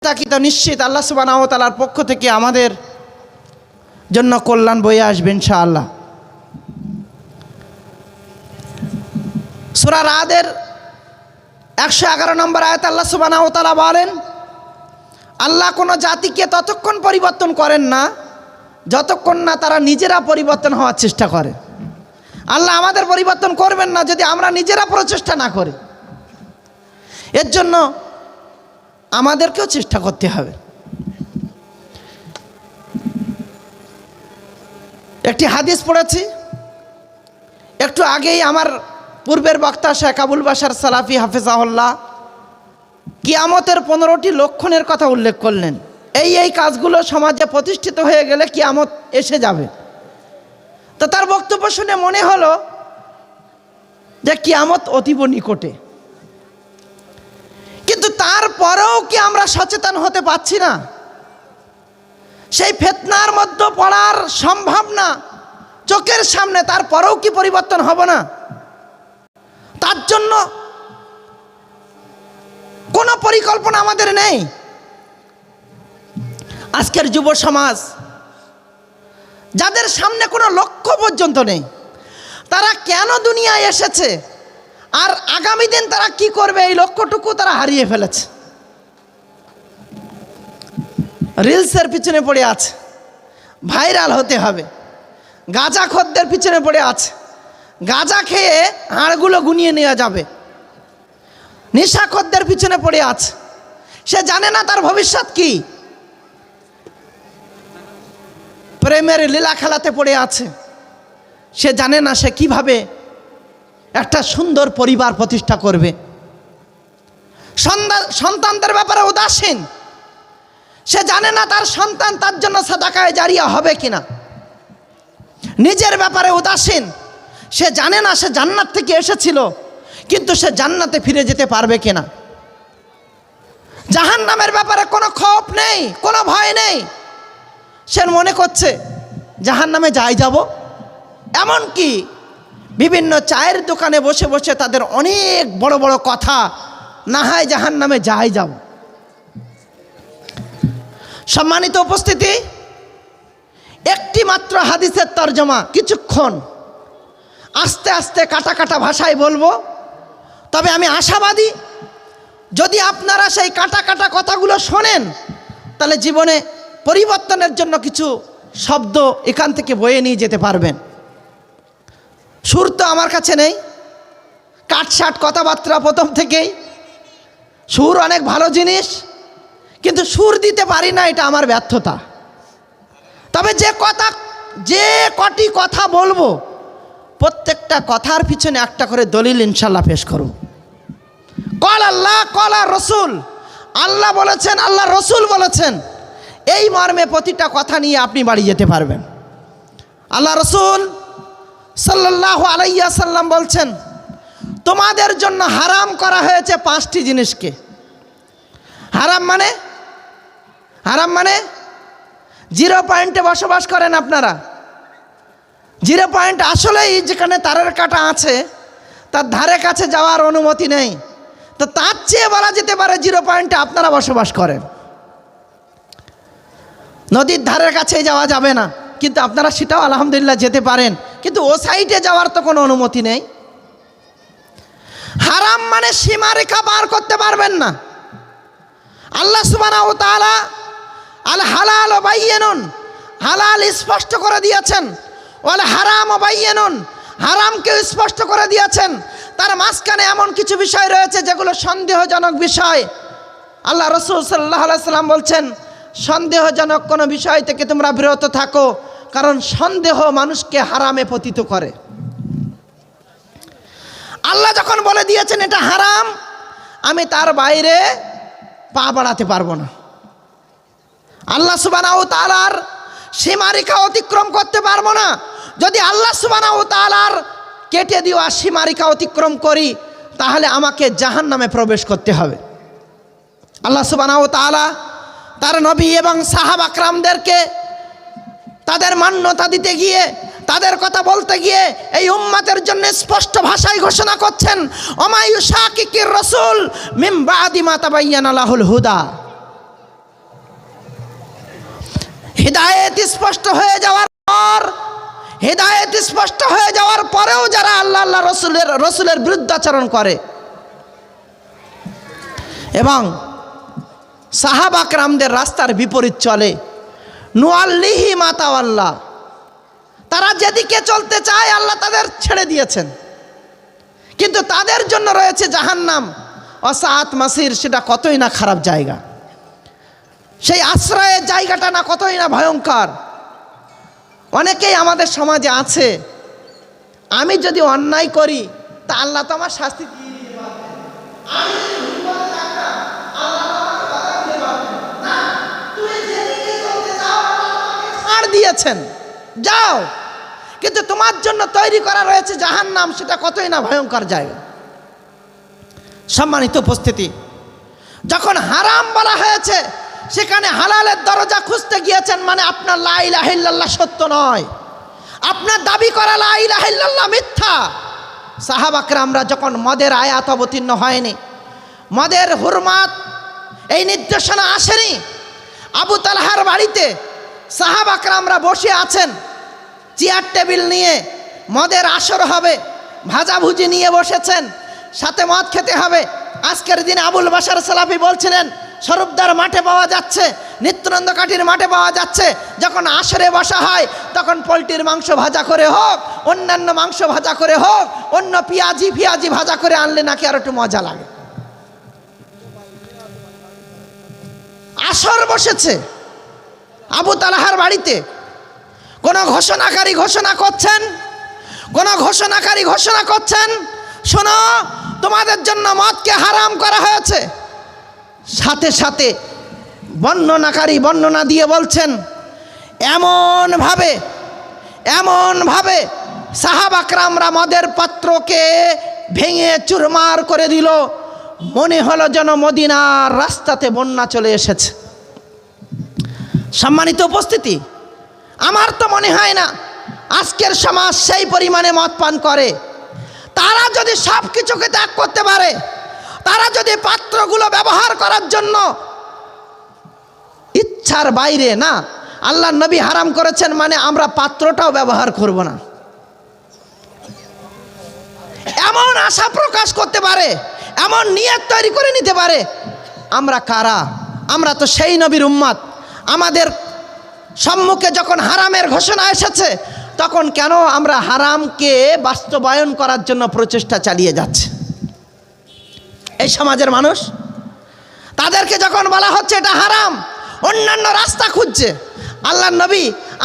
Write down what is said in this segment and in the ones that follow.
থাকি তো নিশ্চিত আল্লাহ সুবহানাহু ওয়া তাআলার পক্ষ থেকে আমাদের জন্য কল্যাণ বয়ে আসবে ইনশাআল্লাহ। সূরা রাদের 111 নম্বর আয়াতে আল্লাহ সুবহানাহু ওয়া তাআলা বলেন, আল্লাহ কোনো জাতিকে ততক্ষণ পরিবর্তন করেন না যতক্ষণ না তারা নিজেরা পরিবর্তন হওয়ার চেষ্টা করে। আল্লাহ আমাদের পরিবর্তন করবেন না যদি আমরা নিজেরা প্রচেষ্টা না করি। এর জন্য আমাদেরকেও চেষ্টা করতে হবে। একটি হাদিস পড়েছি একটু আগেই, আমার পূর্বের বক্তা শেখ আবুল বাশার সালাফি হাফেজাহুল্লাহ কিয়ামতের 15টি লক্ষণের কথা উল্লেখ করলেন। এই কাজগুলো সমাজে প্রতিষ্ঠিত হয়ে গেলে কিয়ামত এসে যাবে। তো তার বক্তব্য শুনে মনে হলো যে কিয়ামত অতীব নিকটে, কিন্তু তারপরেও কি আমরা সচেতন হতে পারছি না? সেই ফিতনার মধ্যে পড়ার সম্ভাবনা চোখের সামনে, তারপরেও কি পরিবর্তন হবে না? তার জন্য কোনো পরিকল্পনা আমাদের নেই। আজকের যুব সমাজ যাদের সামনে কোনো লক্ষ্য পর্যন্ত নেই, তারা কেন দুনিয়ায় এসেছে আর আগামী দিন তারা কি করবে এই লক্ষ্যটুকু তারা হারিয়ে ফেলেছে। রিলসের পিছনে পড়ে আছে, ভাইরাল হতে হবে, গাঁজাখোরদের পিছনে পড়ে আছে, গাঁজা খেয়ে হাড়গুলো গুনিয়ে নেওয়া যাবে, নেশাখোরদের পিছনে পড়ে আছে, সে জানে না তার ভবিষ্যৎ কি, প্রেমের লীলা খেলাতে পড়ে আছে, সে জানে না সে কিভাবে একটা সুন্দর পরিবার প্রতিষ্ঠা করবে, সন্তানদের ব্যাপারে উদাসীন, সে জানে না তার সন্তান তার জন্য সাদাকায়ে জারিয়া হবে কিনা, নিজের ব্যাপারে উদাসীন, সে জানে না সে জান্নাত থেকে এসেছিল কিন্তু সে জান্নাতে ফিরে যেতে পারবে কিনা, জাহান্নামের ব্যাপারে কোনো খৌফ নেই, কোনো ভয় নেই, সে মনে করছে জাহান্নামে যাই যাব। এমনকি বিভিন্ন চায়ের দোকানে বসে বসে তাদের অনেক বড় বড় কথা, না হয় জাহান্নামে যাই যাব। সম্মানিত উপস্থিতি, একটি মাত্র হাদিসের তরজমা কিছুক্ষণ আস্তে আস্তে কাটা কাটা ভাষায় বলবো, তবে আমি আশাবাদী যদি আপনারা সেই কাটা কাটা কথাগুলো শোনেন তাহলে জীবনে পরিবর্তনের জন্য কিছু শব্দ এখান থেকে বয়ে নিয়ে যেতে পারবেন। সুর তো আমার কাছে নেই, কাটসাট কথাবার্তা প্রথম থেকেই, সুর অনেক ভালো জিনিস কিন্তু সুর দিতে পারি না, এটা আমার ব্যর্থতা। তবে যে কটি কথা বলবো প্রত্যেকটা কথার পিছনে একটা করে দলিল ইনশাল্লাহ পেশ করব। কল আল্লাহ কল রসুল, আল্লাহ বলেছেন, আল্লাহ রসুল বলেছেন, এই মর্মে প্রতিটা কথা নিয়ে আপনি বাড়ি যেতে পারবেন। আল্লাহ রসুল সাল্লাল্লাহু আলাইহি ওয়াসাল্লাম বলছেন, তোমাদের জন্য হারাম করা হয়েছে 5টি জিনিসকে। হারাম মানে 0 পয়েন্টে বসবাস করেন আপনারা, 0 পয়েন্ট আসলেই যেখানে তারের কাটা আছে তার ধারে কাছে যাওয়ার অনুমতি নেই, তো তার চেয়ে বলা যেতে পারে 0 পয়েন্টে আপনারা বসবাস করেন। নদীর ধারের কাছে যাওয়া যাবে না, কিন্তু আপনারা সেটাও আলহামদুলিল্লাহ যেতে পারেন, কিন্তু ও সাইডে যাওয়ার তো কোনো অনুমতি নেই। হারাম মানে সীমারেখা পার করতে পারবেন না। আল্লাহ সুবহানাহু ওয়া তাআলা আল হালাল বায়্যিনুন, হালাল স্পষ্ট করে দিয়েছেন, ওয়াল হারাম বায়্যিনুন, হারামকে স্পষ্ট করে দিয়েছেন। তার মাঝখানে এমন কিছু বিষয় রয়েছে যেগুলো সন্দেহজনক বিষয়। আল্লাহ রাসূল সাল্লাল্লাহু আলাইহি সাল্লাম বলছেন, সন্দেহজনক কোনো বিষয় থেকে তোমরা বিরত থাকো, কারণ সন্দেহ মানুষকে হারামে পতিত করে। আল্লাহ যখন বলে দিয়েছেন এটা হারাম, আমি তার বাইরে পা বাড়াতে পারবো না। আল্লাহ সুবহানাহু ওয়া তাআলার সীমারেখা অতিক্রম করতে পারবো না। যদি আল্লাহ সুবহানাহু ওয়া তাআলার কেটে দেওয়া সীমারেখা অতিক্রম করি তাহলে আমাকে জাহান্নামে প্রবেশ করতে হবে। আল্লাহ সুবহানাহু ওয়া তাআলা তার নবী এবং সাহাবা একরামদেরকে তাদের মান্যতা দিতে গিয়ে, তাদের কথা বলতে গিয়ে এই উম্মতের জন্য স্পষ্ট ভাষায় ঘোষণা করছেন, ওমা ইউশাকিকির রাসূল মিন বাদি মা তাবায়্যানা লাহুল হুদা। হিদায়েত স্পষ্ট হয়ে যাওয়ার পর, হিদায়েত স্পষ্ট হয়ে যাওয়ার পরেও যারা আল্লাহ রসুলের বিরুদ্ধাচরণ করে এবং সাহাবা কেরামদের রাস্তার বিপরীত চলে, নুআল্লিহি মা তাওয়াল্লা, তারা যেদিকে চলতে চায় আল্লাহ তাদের ছেড়ে দিয়েছেন, কিন্তু তাদের জন্য রয়েছে জাহান্নাম অসাআত মাসির। সেটা কতই না খারাপ জায়গা, সেই আশ্রয়ের জায়গাটা না কতই না ভয়ঙ্কর। অনেকেই আমাদের সমাজে আছে, আমি যদি অন্যায় করি তা আল্লাহ তো আমার শাস্তি দিয়ে দিতে পারবেন, আমি যদি ভুল করে থাকতাম আল্লাহ তো আমাকে বাধা দিতে পারবেন না। তুমি যেদিকে চলতে চাও আল্লাহ তোমাকে ছাড় দিয়েছেন, যাও, কিন্তু তোমার জন্য তৈরি করা রয়েছে জাহান্নাম, সেটা কতই না ভয়ঙ্কর জায়গা। সম্মানিত উপস্থিতি, যখন হারাম বলা হয়েছে সেখানে হালালের দরজা খুঁজতে গিয়েছেন, মানে আপনার লা ইলাহা ইল্লাল্লাহ সত্য নয়, আপনার দাবি করা লা ইলাহা ইল্লাল্লাহ মিথ্যা। সাহাবা কেরামরা যখন মদের আয়াত অবতীর্ণ হয়নি, মদের হুরমাত এই নির্দেশনা আসেনি, আবু তালহার বাড়িতে সাহাবা কেরামরা বসে আছেন, চেয়ার টেবিল নিয়ে মদের আসর হবে, ভাজাভুজি নিয়ে বসেছেন, সাথে মদ খেতে হবে। আজকের দিনে আবুল বাশার সালাফি বলছিলেন স্বরূপদার মাঠে পাওয়া যাচ্ছে, নিত্যানন্দ কাঠির মাঠে পাওয়া যাচ্ছে, যখন আসরে বসা হয় তখন পোলট্রির মাংস ভাজা করে হোক, অন্যান্য মাংস ভাজা করে হোক, অন্য পেঁয়াজি ভাজা করে আনলে নাকি আর একটু মজা লাগে। আসর বসেছে আবু তালহার বাড়িতে, কোন ঘোষণাকারী ঘোষণা করছেন, শোনো তোমাদের জন্য মদকে হারাম করা হয়েছে। সাথে সাথে বর্ণনাকারী বর্ণনা দিয়ে বলছেন, এমনভাবে সাহাবা কেরামরা মদের পাত্রকে ভেঙে চুরমার করে দিল, মনে হলো যেন মদিনার রাস্তাতে বন্যা চলে এসেছে। সম্মানিত উপস্থিতি, আমার তো মনে হয় না আজকের সমাজ সেই পরিমাণে মদ পান করে। তারা যদি সব কিছুকে ত্যাগ করতে পারে, তারা যদি পাত্রগুলো ব্যবহার করার জন্য ইচ্ছার বাইরে, না আল্লাহ নবী হারাম করেছেন মানে আমরা পাত্রটাও ব্যবহার করব না, এমন আশা প্রকাশ করতে পারে, এমন নিয়ত তৈরি করে নিতে পারে, আমরা কারা? আমরা তো সেই নবীর উম্মত। আমাদের সম্মুখে যখন হারামের ঘোষণা এসেছে তখন কেন আমরা হারামকে বাস্তবায়ন করার জন্য প্রচেষ্টা চালিয়ে যাচ্ছি? এই সমাজের মানুষ, তাদেরকে যখন বলা হচ্ছে এটা হারাম, অন্যান্য রাস্তা খুঁজছে। আল্লাহর নবী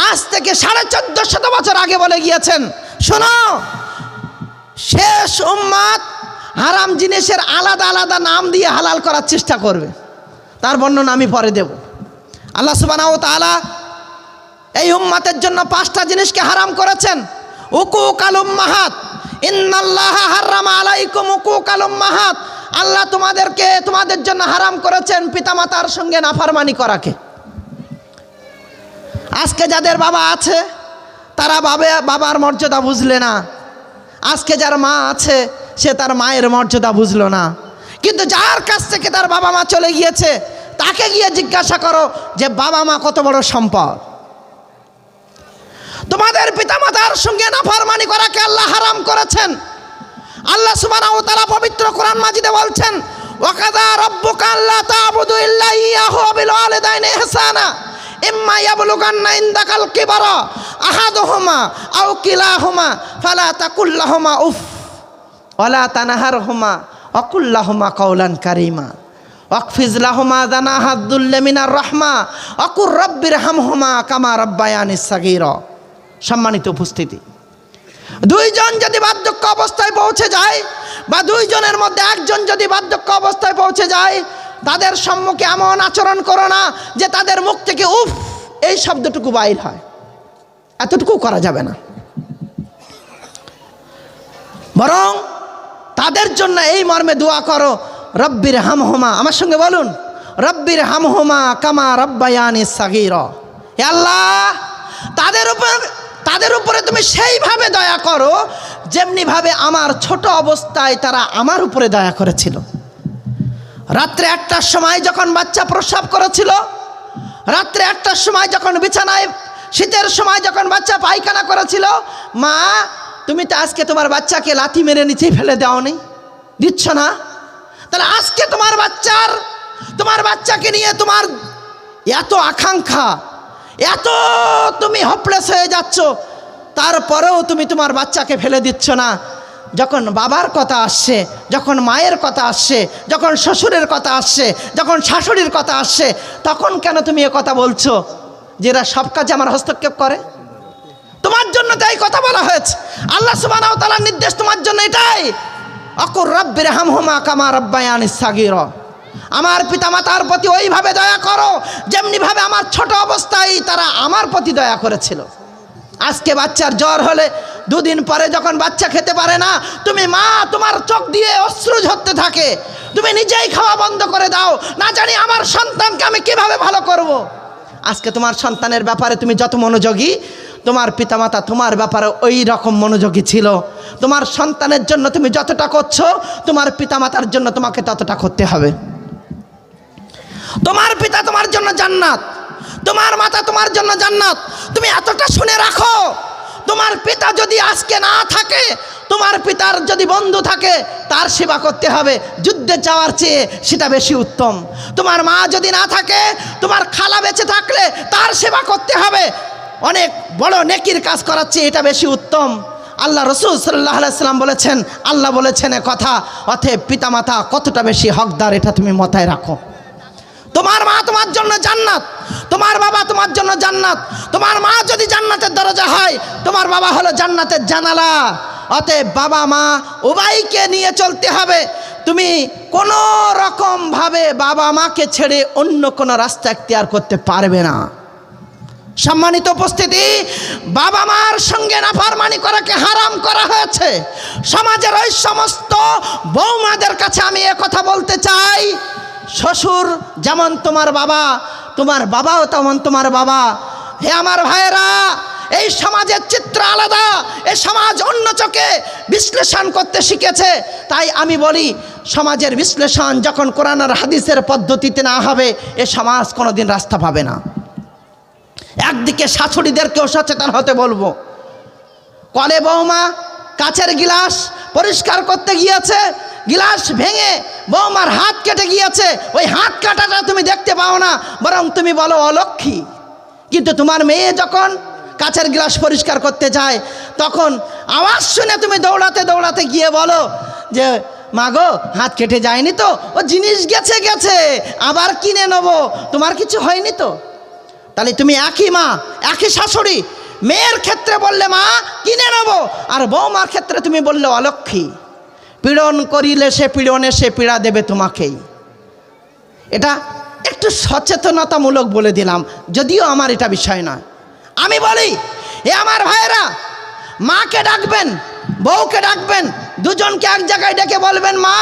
আজ থেকে 1450 বছর আগে বলে গিয়েছেন, শোনো, শেষ উম্মত হারাম জিনিসের আলাদা আলাদা নাম দিয়ে হালাল করার চেষ্টা করবে, তার বর্ণনা আমি পরে দেব। আল্লাহ সুবহানাহু ওয়া তাআলা এই উম্মতের জন্য 5টা জিনিসকে হারাম করেছেন। উকুকাল উম্মাহাত, ইন্নাল্লাহা হারামা আলাইকুম উকুকাল উম্মাহাত, আল্লাহ তোমাদের জন্য হারাম করেছেন পিতামাতার সঙ্গে নাফরমানি করাকে। আজকে যাদের বাবা আছে তারা বাবার মর্যাদা বুঝলে না, আজকে যার মা আছে সে তার মায়ের মর্যাদা বুঝলো না, কিন্তু যার কাছ থেকে তার বাবা মা চলে গিয়েছে তাকে গিয়ে জিজ্ঞাসা করো যে বাবা মা কত বড় সম্পদ। তোমাদের পিতামাতার সঙ্গে নাফরমানি করাকে আল্লাহ হারাম করেছেন। আল্লাহ সুবহানাহু ওয়া তাআলা পবিত্র কোরআন মাজিদে বলছেন, ওয়াকাযা রাব্বুকা আল্লা তা'বুদু ইল্লা ইয়াহু ওয়া বিল ওয়ালিদাইনি ইহসানা ইম্মা ইয়াবলুগান্না ইনদাকাল কিবারা আহাদুহুমা আও কিলাহুমা ফালা তাকুল লাহুমা উফ ওয়ালা তানহারহুমা ওয়া কুল লাহুমা কাওলান কারীমা ওয়াকফিজ লাহুমা যানাহাদ দুল্লি মিনার রাহমা ওয়া কুর রাব্বিরহামহুমা কামা রাব্বায়ানি সাগীরা। সম্মানিত উপস্থিতি, দুইজন যদি বার্ধক্য অবস্থায় পৌঁছে যায় বা দুইজনের মধ্যে একজন যদি বার্ধক্য অবস্থায় পৌঁছে যায়, তাদের সম্মুখে এমন আচরণ করো না যে তাদের মুখ থেকে উফ এই শব্দটুকু বাইর হয়, এতটুকু করা যাবে না, বরং তাদের জন্য এই মর্মে দোয়া করো, রব্বির হামহুমা, আমার সঙ্গে বলুন, রব্বির হামহুমা কামা রাব্বায়ানি সাগীরা। হে আল্লাহ, তাদের উপরে তুমি সেইভাবে দয়া করো যেমনিভাবে আমার ছোট অবস্থায় তারা আমার উপরে দয়া করেছিল। রাত্রে 1টার সময় যখন বাচ্চা প্রস্রাব করেছিল, রাত্রে 1টার সময় যখন বিছানায় শীতের সময় যখন বাচ্চা পায়খানা করেছিল, মা তুমি তো আজকে তোমার বাচ্চাকে লাথি মেরে নিচেই ফেলে দাওনি, দিচ্ছ না। তাহলে আজকে তোমার বাচ্চাকে নিয়ে তোমার এত আকাঙ্ক্ষা, এত তুমি হপলেস হয়ে যাচ্ছ, তারপরেও তুমি তোমার বাচ্চাকে ফেলে দিচ্ছ না। যখন বাবার কথা আসছে, যখন মায়ের কথা আসছে, যখন শ্বশুরের কথা আসছে, যখন শাশুড়ির কথা আসছে, তখন কেন তুমি এ কথা বলছো যে এরা সব কাজে আমার হস্তক্ষেপ করে? তোমার জন্য তাই কথা বলা হয়েছে। আল্লাহ সুবহানাহু ওয়া তাআলার নির্দেশ তোমার জন্য এটাই, আকুর রাব্বিরহামহুমা কামা রাব্বায়ানি সাগীরা। আমার পিতামাতার প্রতি ওইভাবে দয়া করো যেমনিভাবে আমার ছোট অবস্থায় তারা আমার প্রতি দয়া করেছিল। আজকে বাচ্চার জ্বর হলে 2 দিন পরে যখন বাচ্চা খেতে পারে না, তুমি মা তোমার চোখ দিয়ে অশ্রু ঝরতে থাকে, তুমি নিজেই খাওয়া বন্ধ করে দাও, না জানি আমার সন্তানকে আমি কিভাবে ভালো করব। আজকে তোমার সন্তানের ব্যাপারে তুমি যত মনোযোগী, তোমার পিতামাতা তোমার ব্যাপারে ওই রকম মনোযোগী ছিল। তোমার সন্তানের জন্য তুমি যতটা করছো, তোমার পিতামাতার জন্য তোমাকে ততটা করতে হবে। তোমার পিতা তোমার জন্য জান্নাত, তোমার মাতা তোমার জন্য জান্নাত। তুমি এতটা শুনে রাখো, তোমার পিতা যদি আজকে না থাকে, তোমার পিতার যদি বন্ধু থাকে, তার সেবা করতে হবে যুদ্ধে যাওয়ার চেয়ে, সেটা বেশি উত্তম। তোমার মা যদি না থাকে, তোমার খালা বেঁচে থাকলে তার সেবা করতে হবে, অনেক বড় নেকির কাজ করার চেয়ে এটা বেশি উত্তম। আল্লাহ রসুল সাল্লাল্লাহু আলাইহি সাল্লাম বলেছেন, আল্লাহ বলেছেন এ কথা, অতএব পিতামাতা কতটা বেশি হকদার এটা তুমি মাথায় রাখো। তোমার মা তোমার জন্য জান্নাত, তোমার বাবা তোমার জন্য জান্নাত। তোমার মা যদি জান্নাতের দরজা হয়, তোমার বাবা হলো জান্নাতের জানালা। অতএব বাবা মা উভয়কে নিয়ে চলতে হবে। তুমি কোনো রকমভাবে বাবা মাকে ছেড়ে অন্য কোনো রাস্তা এখতিয়ার করতে পারবে না। সম্মানিত উপস্থিতি, বাবা মার সঙ্গে নাফরমানি করাকে হারাম করা হয়েছে। সমাজের ওই সমস্ত বৌমাদের কাছে আমি এ কথা বলতে চাই, শ্বশুর যেমন তোমার বাবা, তোমার বাবাও তেমন তোমার বাবা। হে আমার ভাইয়েরা, এই সমাজের চিত্র আলাদা, এই সমাজ অন্য চোখে বিশ্লেষণ করতে শিখেছে। তাই আমি বলি, সমাজের বিশ্লেষণ যখন কোরআন আর হাদিসের পদ্ধতিতে না হবে, এ সমাজ কোনোদিন রাস্তা পাবে না। একদিকে শাশুড়িদেরকেও সচেতন হতে বলবো। কলে বৌমা কাচের গিলাস পরিষ্কার করতে গিয়েছে, গিলাস ভেঙে বৌমার হাত কেটে গিয়েছে, ওই হাত কাটাটা তুমি দেখতে পাও না, বরং তুমি বলো অলক্ষী। কিন্তু তোমার মেয়ে যখন কাচের গ্লাস পরিষ্কার করতে যায়, তখন আওয়াজ শুনে তুমি দৌড়াতে দৌড়াতে গিয়ে বলো যে মা গো, হাত কেটে যায়নি তো, ও জিনিস গেছে গেছে আবার কিনে নেবো, তোমার কিছু হয়নি তো। তাহলে তুমি একই মা, একই শাশুড়ি, মেয়ের ক্ষেত্রে বললে মা কিনে নেবো, আর বৌমার ক্ষেত্রে তুমি বললে অলক্ষী। পীড়ন করিলে সে পীড়নে সে পীড়া দেবে তোমাকেই। এটা একটু সচেতনতামূলক বলে দিলাম, যদিও আমার এটা বিষয় নয়। আমি বলি, এ আমার ভাইয়েরা, মাকে ডাকবেন, বউকে ডাকবেন, দুজনকে এক জায়গায় ডেকে বলবেন, মা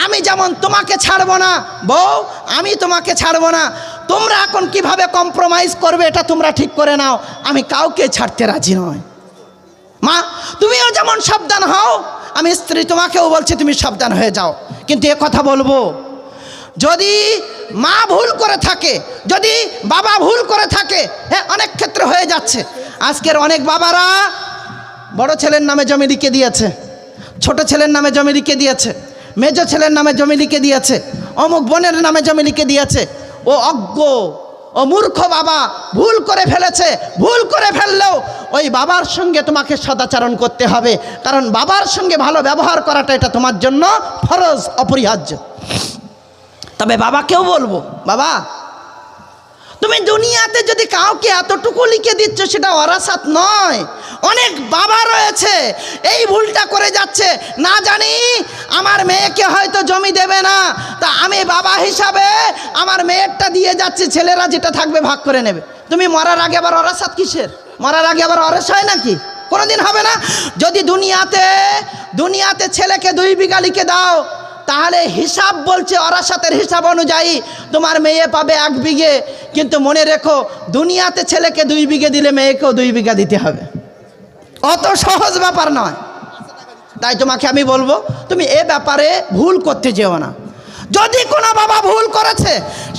আমি যেমন তোমাকে ছাড়বো না, বউ আমি তোমাকে ছাড়বো না, তোমরা এখন কিভাবে কম্প্রোমাইজ করবে এটা তোমরা ঠিক করে নাও, আমি কাউকে ছাড়তে রাজি নয়। মা তুমিও যেমন সাবধান হও, আমি স্ত্রী তোমাকেও বলছি তুমি সাবধান হয়ে যাও। কিন্তু এ কথা বলবো, যদি মা ভুল করে থাকে, যদি বাবা ভুল করে থাকে, হ্যাঁ অনেক ক্ষেত্রে হয়ে যাচ্ছে। আজকের অনেক বাবারা বড় ছেলের নামে জমি লিখে দিয়েছে, ছোট ছেলের নামে জমি লিখে দিয়েছে, মেজ ছেলের নামে জমি লিখে দিয়েছে, অমুক বোনের নামে জমি লিখে দিয়েছে। ও অজ্ঞ, ও মূর্খ বাবা ভুল করে ফেলেছে। ভুল করে ফেললেও ওই বাবার সঙ্গে তোমাকে সদাচরণ করতে হবে, কারণ বাবার সঙ্গে ভালো ব্যবহার করাটা এটা তোমার জন্য ফরজ, অপরিহার্য। তবে বাবাকেও বলবো, বাবা তুমি দুনিয়াতে যদি কাউকে এতটুকু লিখে দিচ্ছ, সেটা ওয়ারাসাত নয়। অনেক বাবা রয়েছে এই ভুলটা করে যাচ্ছে, না জানি আমার মেয়েকে হয়তো জমি দেবে না, তা আমি বাবা হিসাবে আমার মেয়েরটা দিয়ে যাচ্ছি, ছেলেরা যেটা থাকবে ভাগ করে নেবে। তুমি মরার আগে আবার ওয়ারাসাত কিসের? মরার আগে আবার ওয়ারাস হয় নাকি? কোনোদিন হবে না। যদি দুনিয়াতে ছেলেকে 2 বিঘা লিখে দাও, তাহলে হিসাব বলছে ওরাসাতের হিসাব অনুযায়ী তোমার মেয়ে পাবে 1 বিঘে। কিন্তু মনে রেখো, দুনিয়াতে ছেলেকে 2 বিঘে দিলে মেয়েকেও 2 বিঘা দিতে হবে, অত সহজ ব্যাপার নয়। তাই তোমাকে আমি বলবো, তুমি এ ব্যাপারে ভুল করতে যেও না। যদি কোনো বাবা ভুল করেছে,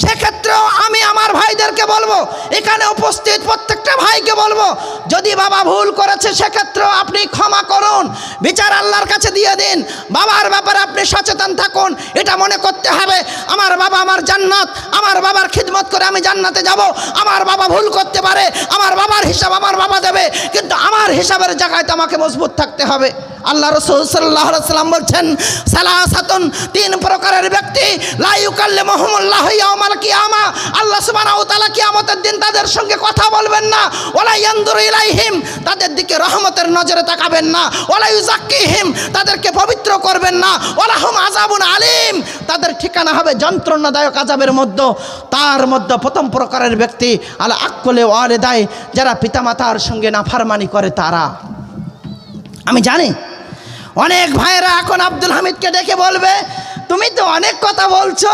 সেক্ষেত্রেও আমি আমার ভাইদেরকে বলবো, এখানে উপস্থিত প্রত্যেকটা ভাইকে বলবো, যদি বাবা ভুল করেছে সেক্ষেত্রেও আপনি ক্ষমা করুন, বিচার আল্লাহর কাছে দিয়ে দিন। বাবার ব্যাপারে আপনি সচেতন থাকুন, এটা মনে করতে হবে আমার বাবা আমার জান্নাত, আমার বাবার খিদমত করে আমি জান্নাতে যাব। আমার বাবা ভুল করতে পারে, আমার বাবার হিসাব আমার বাবা দেবে, কিন্তু আমার হিসাবের জায়গায় তো আমাকে মজবুত থাকতে হবে। আল্লাহ রাসূল সাল্লাল্লাহু আলাইহি ওয়াসাল্লাম বলছেন, সালাসাতুন, তিন প্রকারের ব্যক্তি, লা ইউকাল্লিমুহুমুল্লাহু ইয়াওমাল কিয়ামা, আল্লাহ সুবহানাহু ওয়া তাআলা কিয়ামতের দিন তাদের সঙ্গে কথা বলবেন না। ওয়ালা ইয়ানদুরু ইলাইহিম, তাদের দিকে রহমতের নজরে তাকাবেন না। ওয়ালা ইউযাক্কিহিম, তাদেরকে পবিত্র করবেন না। ওয়ালা হুম আযাবুন আলীম, তাদের ঠিকানা হবে যন্ত্রণাদায়ক আযাবের মধ্যে। তার মধ্যে প্রথম প্রকারের ব্যক্তি আলা আক্কুলি ওয়ালিদাই, যারা পিতামাতার সঙ্গে নাফরমানি করে তারা। আমি জানি অনেক ভাইয়েরা এখন আব্দুল হামিদকে ডেকে বলবে, তুমি তো অনেক কথা বলছো,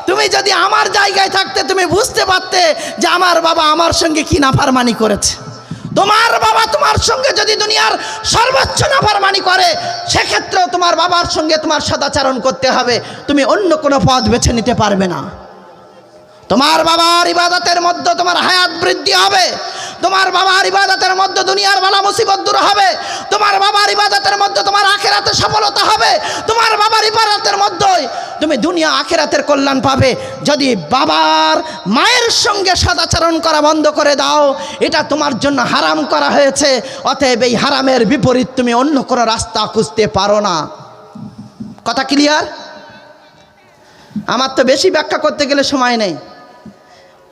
তুমি যদি আমার জায়গায় থাকতে তুমি বুঝতে পারতে যে আমার বাবা আমার সঙ্গে কি নাফরমানি করেছে। তোমার বাবা তোমার সঙ্গে যদি দুনিয়ার সর্বোচ্চ নাফরমানি করে, সেক্ষেত্রেও তোমার বাবার সঙ্গে তোমার সদাচরণ করতে হবে, তুমি অন্য কোনো পথ বেছে নিতে পারবে না। তোমার বাবার ইবাদতের মধ্যে তোমার হায়াত বৃদ্ধি হবে, তোমার বাবার ইবাদতের মধ্যে দুনিয়ার বালা মুসিবত দূর হবে, তোমার বাবার ইবাদতের মধ্যে তোমার আখিরাতে সফলতা হবে, তোমার বাবার ইবাদতের মধ্যে তুমি দুনিয়া আখিরাতের কল্যাণ পাবে। যদি বাবার মায়ের সঙ্গে সদাচরণ করা বন্ধ করে দাও, এটা তোমার জন্য হারাম করা হয়েছে, অতএব এই হারামের বিপরীত তুমি অন্য কোনো রাস্তা খুঁজতে পারো না। কথা ক্লিয়ার? আমার তো বেশি ব্যাখ্যা করতে গেলে সময় নেই,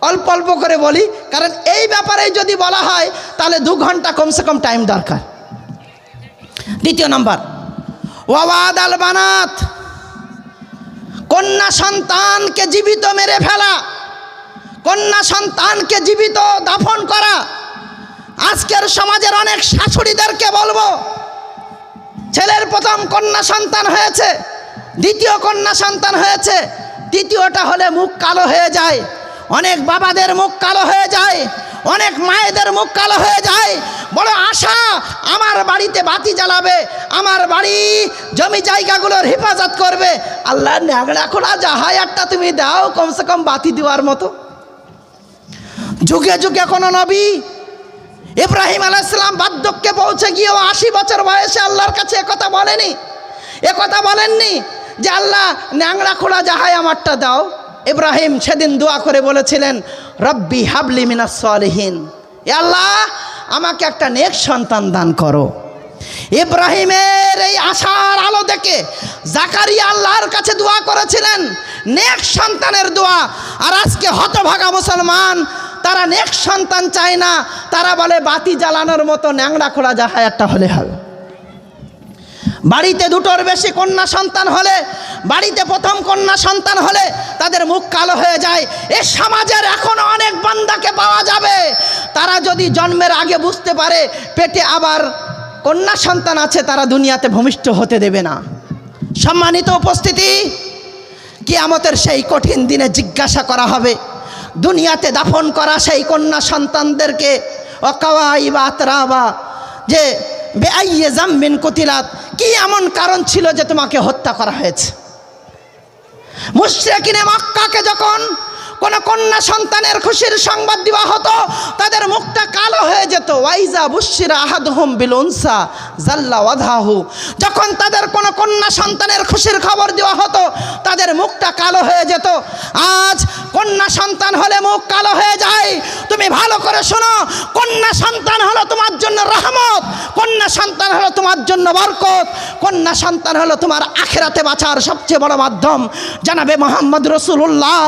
অল্প অল্প করে বলি, কারণ এই ব্যাপারে যদি বলা হয় তাহলে 2 ঘন্টা কমসে কম টাইম দরকার। দ্বিতীয় নম্বর, ওয়াওয়াদ আল বানাত, কন্যা সন্তানকে জীবিত মেরে ফেলা, কন্যা সন্তানকে জীবিত দাফন করা। আজকের সমাজের অনেক শাশুড়িদেরকে বলবো, ছেলের প্রথম কন্যা সন্তান হয়েছে, দ্বিতীয় কন্যা সন্তান হয়েছে, তৃতীয়টা হলে মুখ কালো হয়ে যায়। অনেক বাবাদের মুখ কালো হয়ে যায়, অনেক মায়েদের মুখ কালো হয়ে যায়। বড় আশা আমার বাড়িতে বাতি জ্বালাবে, আমার বাড়ি জমি জায়গাগুলোর হেফাজত করবে। আল্লাহ ন্যাংড়া খোলা যাহাই একটা তুমি দাও কমসে কম বাতি দেওয়ার মতো। যুগে যুগে কোনো নবী, ইব্রাহিম আলাইহিস সালাম বার্ধক্যে পৌঁছে গিয়েও 80 বছর বয়সে আল্লাহর কাছে একথা বলেনি, একথা বলেননি যে আল্লাহ ন্যাংড়া খোলা যাহাই আমারটা দাও। ইব্রাহিম সেদিন দোয়া করে বলেছিলেন, রব্বি হাবলি মিনাস সালিহিন, এ আল্লাহ আমাকে একটা নেক সন্তান দান করো। ইব্রাহিমের এই আশার আলো দেখে জাকারিয়া আল্লাহর কাছে দোয়া করেছিলেন, নেক সন্তানের দোয়া। আর আজকে হতভাগা মুসলমান, তারা নেক সন্তান চায় না, তারা বলে বাতি জ্বালানোর মতো ন্যাংড়া খোলা যাহাই একটা হলে হবে। বাড়িতে 2টোর বেশি কন্যা সন্তান হলে, বাড়িতে প্রথম কন্যা সন্তান হলে তাদের মুখ কালো হয়ে যায়। এ সমাজের এখনো অনেক বান্দাকে পাওয়া যাবে, তারা যদি জন্মের আগে বুঝতে পারে পেটে আবার কন্যা সন্তান আছে, তারা দুনিয়াতে ভূমিষ্ঠ হতে দেবে না। সম্মানিত উপস্থিতি, কিয়ামতের সেই কঠিন দিনে জিজ্ঞাসা করা হবে দুনিয়াতে দাফন করা সেই কন্যা সন্তানদেরকে, অকাওয়াইবা আতরাবা, যে বেআইয়ে জামবিন কুতিলাত, কি এমন কারণ ছিল যে তোমাকে হত্যা করা হয়েছে। মুশরিকিনে মক্কাকে যখন কোন কন্যা সন্তানের খুশির সংবাদ দেওয়া হতো, তাদের মুখটা কালো হয়ে যেত। ওয়াইজা বুশিরা আহাদুহুম বিল উনসা জাল্লা ওয়াজহাহু, যখন তাদের কোন কন্যা সন্তানের খুশির খবর দেওয়া হতো, তাদের মুখটা কালো হয়ে যেত। আজ কন্যা সন্তান হলে মুখ কালো হয়ে যায়। তুমি ভালো করে শোনো, কন্যা সন্তান হলো তোমার জন্য রহমত, কন্যা সন্তান হলো তোমার জন্য বরকত, কন্যা সন্তান হলো তোমার আখিরাতে বাঁচার সবচেয়ে বড় মাধ্যম। জানাবে মুহাম্মদ রাসূলুল্লাহ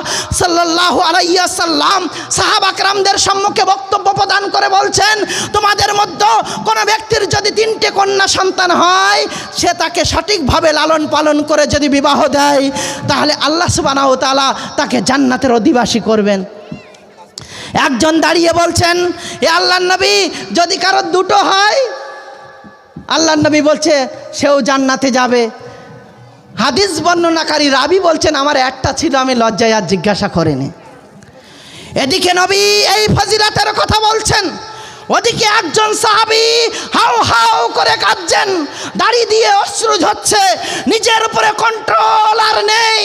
সাল্লাল্লাহু আলাইহি ওয়াসাল্লাম সাহাবা کرامদের সম্মুখে বক্তব্য প্রদান করে বলছেন, তোমাদের মধ্যে কোনো ব্যক্তির যদি 3টে কন্যা সন্তান হয়, সে তাকে সঠিকভাবে লালন পালন করে যদি বিবাহ দেয়, তাহলে আল্লাহ সুবহানাহু ওয়া তাআলা তাকে জান্নাতের অধিবাসী করবেন। একজন দাঁড়িয়ে বলছেন, এ আল্লাহর নবী, যদি কারো 2টো হয়? আল্লাহর নবী বলছে সেও জান্নাতে যাবে। হাদিস বর্ণনাকারী রাবি বলছেন, আমার একটা ছিল, আমি লজ্জায় আর জিজ্ঞাসা করিনি। এদিকে নবী এই ফজিলতের কথা বলছেন, ওদিকে একজন সাহাবী হাউ হাউ করে কাঁদছেন, দাড়ি দিয়ে অশ্রু ঝরছে, নিজের উপরে কন্ট্রোল আর নেই,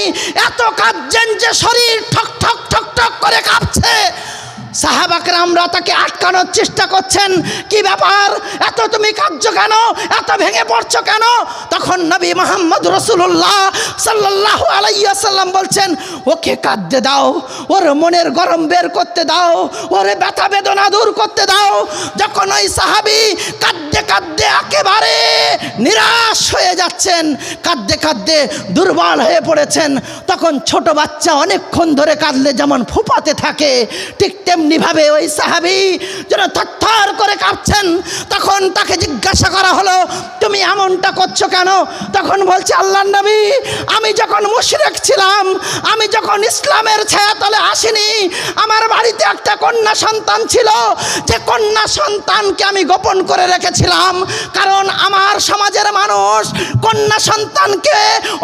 এত কাঁদছেন যে শরীর ঠক ঠক ঠক ঠক করে কাঁপছে। কেরামরা তাকে আটকানোর চেষ্টা করছেন, কি ব্যাপার, এত তুমি কাঁদছো কেন, এত ভেঙে পড়ছো কেন? তখন নবী মুহাম্মদ রাসূলুল্লাহ সাল্লাল্লাহু আলাইহি ওয়াসাল্লাম বলছেন, ওকে কাঁদতে দাও, ওর মনের গরম বের করতে দাও, ওর ব্যথা বেদনা দূর করতে দাও। যখন ওই সাহাবী কাঁদতে কাঁদতে একেবারে নিরাশ হয়ে যাচ্ছেন, কাঁদতে কাঁদতে দুর্বল হয়ে পড়েছেন, তখন ছোট বাচ্চা অনেকক্ষণ ধরে কাঁদলে যেমন ফুপাতে থাকে, ঠিক তেমনিভাবে ওই সাহাবী যেন থরথর করে কাঁপছেন। তখন তাকে জিজ্ঞাসা করা হলো, তুমি এমনটা করছো কেন? তখন বলছে, আল্লাহর নবী, আমি যখন মুশরিক ছিলাম, আমি যখন ইসলামের ছায়াতলে আসিনি, আমার বাড়িতে একটা কন্যা সন্তান ছিল, যে কন্যা সন্তানকে আমি গোপন করে রেখেছিলাম, কারণ আমার সমাজের মানুষ কন্যা সন্তানকে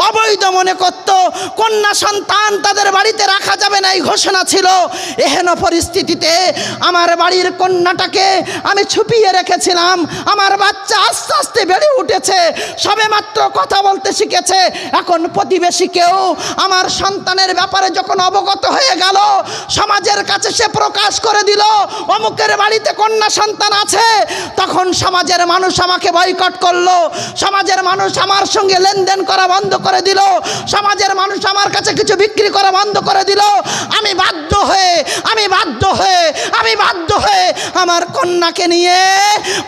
অবৈধ মনে করত, কন্যা সন্তান তাদের বাড়িতে রাখা যাবে না এই ঘোষণা ছিল। এহেন পরিস্থিতিতে আমার বাড়ির কন্যাটাকে আমি ছুপিয়ে রেখেছিলাম। আমার বাচ্চা আস্তে আস্তে বেড়ে উঠেছে, সবে মাত্র কথা বলতে শিখেছে। এখন প্রতিবেশী কেউ আমার সন্তানের ব্যাপারে যখন অবগত হয়ে গেল, সমাজের কাছে সে প্রকাশ করে দিল অমুকের বাড়িতে কন্যা সন্তান আছে, তখন সমাজের মানুষ আমাকে বয়কট করলো, সমাজের মানুষ আমার সঙ্গে লেনদেন করা বন্ধ করে দিল, সমাজের মানুষ আমার কাছে কিছু বিক্রি করা বন্ধ করে দিল। আমি বাধ্য হয়ে আমার কন্যাকে নিয়ে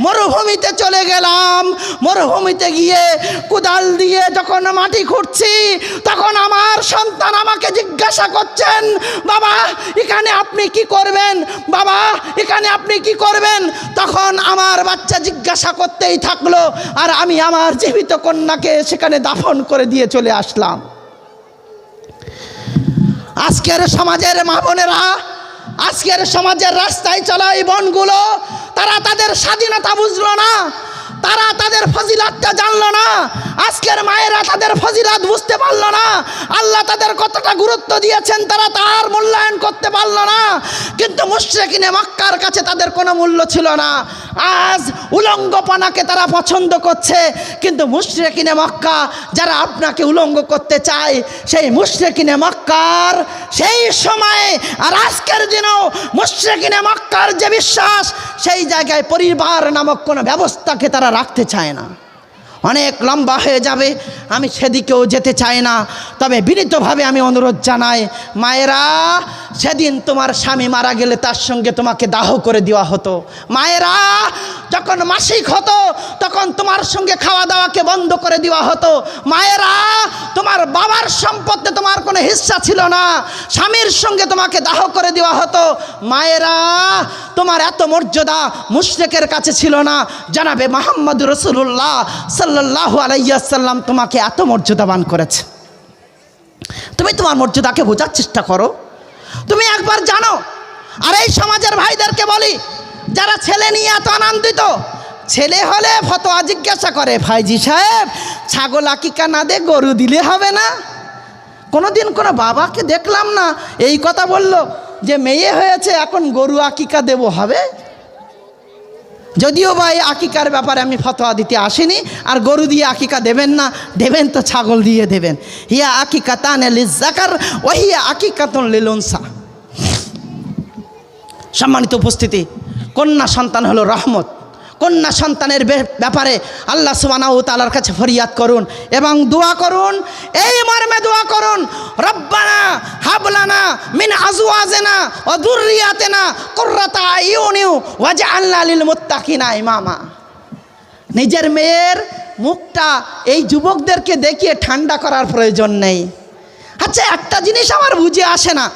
মরুভূমিতে চলে গেলাম। মরুভূমিতে গিয়ে কোদাল দিয়ে যখন মাটি খুঁড়ছি, তখন আমার সন্তান আমাকে জিজ্ঞাসা করছেন, বাবা এখানে আপনি কি করবেন, বাবা এখানে আপনি কি করবেন? তখন আমার বাচ্চা জিজ্ঞাসা করতেই থাকলো, আর আমি আমার জীবিত কন্যাকে সেখানে দাফন করে দিয়ে চলে আসলাম। আজকের সমাজের মা বোনেরা, আজকের সমাজের রাস্তায় চলা এই বোনগুলো, তারা তাদের স্বাধীনতা বুঝলো না, তারা তাদের ফজিলাতটা জানলো না। আজকের মায়েরা তাদের ফজিলাত বুঝতে পারলো না, আল্লাহ তাদের কতটা গুরুত্ব দিয়েছেন তারা তার মূল্যায়ন করতে পারলো না। কিন্তু মুশরিকিনে মক্কার কাছে তাদের কোনো মূল্য ছিল না। আজ উলঙ্গপনাকে তারা পছন্দ করছে, কিন্তু মুশরিকিনে মক্কা যারা আপনাকে উলঙ্গ করতে চায়, সেই মুশরিকিনে মক্কার সেই সময়ে আর আজকের দিনেও মুশরিকিনে মক্কার যে বিশ্বাস, সেই জায়গায় পরিবার নামক কোনো ব্যবস্থাকে তারা রাখতে চায় না। অনেক লম্বা হয়ে যাবে, আমি সেদিকেও যেতে চাই না। তবে বিনীতভাবে আমি অনুরোধ জানাই, মায়েরা, সেদিন তোমার স্বামী মারা গেলে তার সঙ্গে তোমাকে দাহ করে দেওয়া হতো। মায়েরা, যখন মাসিক হতো তখন তোমার সঙ্গে খাওয়া দাওয়াকে বন্ধ করে দেওয়া হতো। মায়েরা, তোমার বাবার সম্পত্তিতে তোমার কোনো হিস্সা ছিল না, স্বামীর সঙ্গে তোমাকে দাহ করে দেওয়া হতো। মায়েরা, তোমার এত মর্যাদা মুশরিকের কাছে ছিল না। জনাবে মুহাম্মদ রাসূলুল্লাহ সাল্লাল্লাহু আলাইহি ওয়াসাল্লাম তোমাকে এত মর্যাদাবান করেছে। তুমি তোমার মর্যাদাকে বোঝার চেষ্টা করো, তুমি একবার জানো। আর এই সমাজের ভাইদেরকে বলি, যারা ছেলে নিয়ে এত আনন্দিত, ছেলে হলে ফতোয়া জিজ্ঞাসা করে, ভাইজি সাহেব ছাগল আকিকা না দে গরু দিলে হবে না? কোনোদিন কোনো বাবাকে দেখলাম না এই কথা বলল যে মেয়ে হয়েছে এখন গরু আকিকা দেব, হবে? যদিও ভাই আকিকার ব্যাপারে আমি ফতোয়া দিতে আসিনি, আর গরু দিয়ে আকিকা দেবেন না, দেবেন তো ছাগল দিয়ে দেবেন। হিয়া আকিকাতান লিয-যাকার ওয়া হিয়া আকিকাতুন লিল-উনসা। সম্মানিত উপস্থিতি, কন্যা সন্তান হলো রহমত। কন্যা সন্তানের ব্যাপারে আল্লাহ সুবহানাহু ওয়া তাআলার কাছে ফরিয়াদ করুন এবং দোয়া করুন। এই মর্মে দোয়া করুন, রব্বানা হাবলানা মিন আজওয়াজিনা ওয়া যুররিয়াতিনা কুররাতা আয়ুনি ওয়াজআলনা লিল মুত্তাকিনা ইমামা। নিজের মেয়ের মুখটা এই যুবকদেরকে দেখিয়ে ঠান্ডা করার প্রয়োজন নেই। আচ্ছা, একটা জিনিস আমার বুঝে আসে না,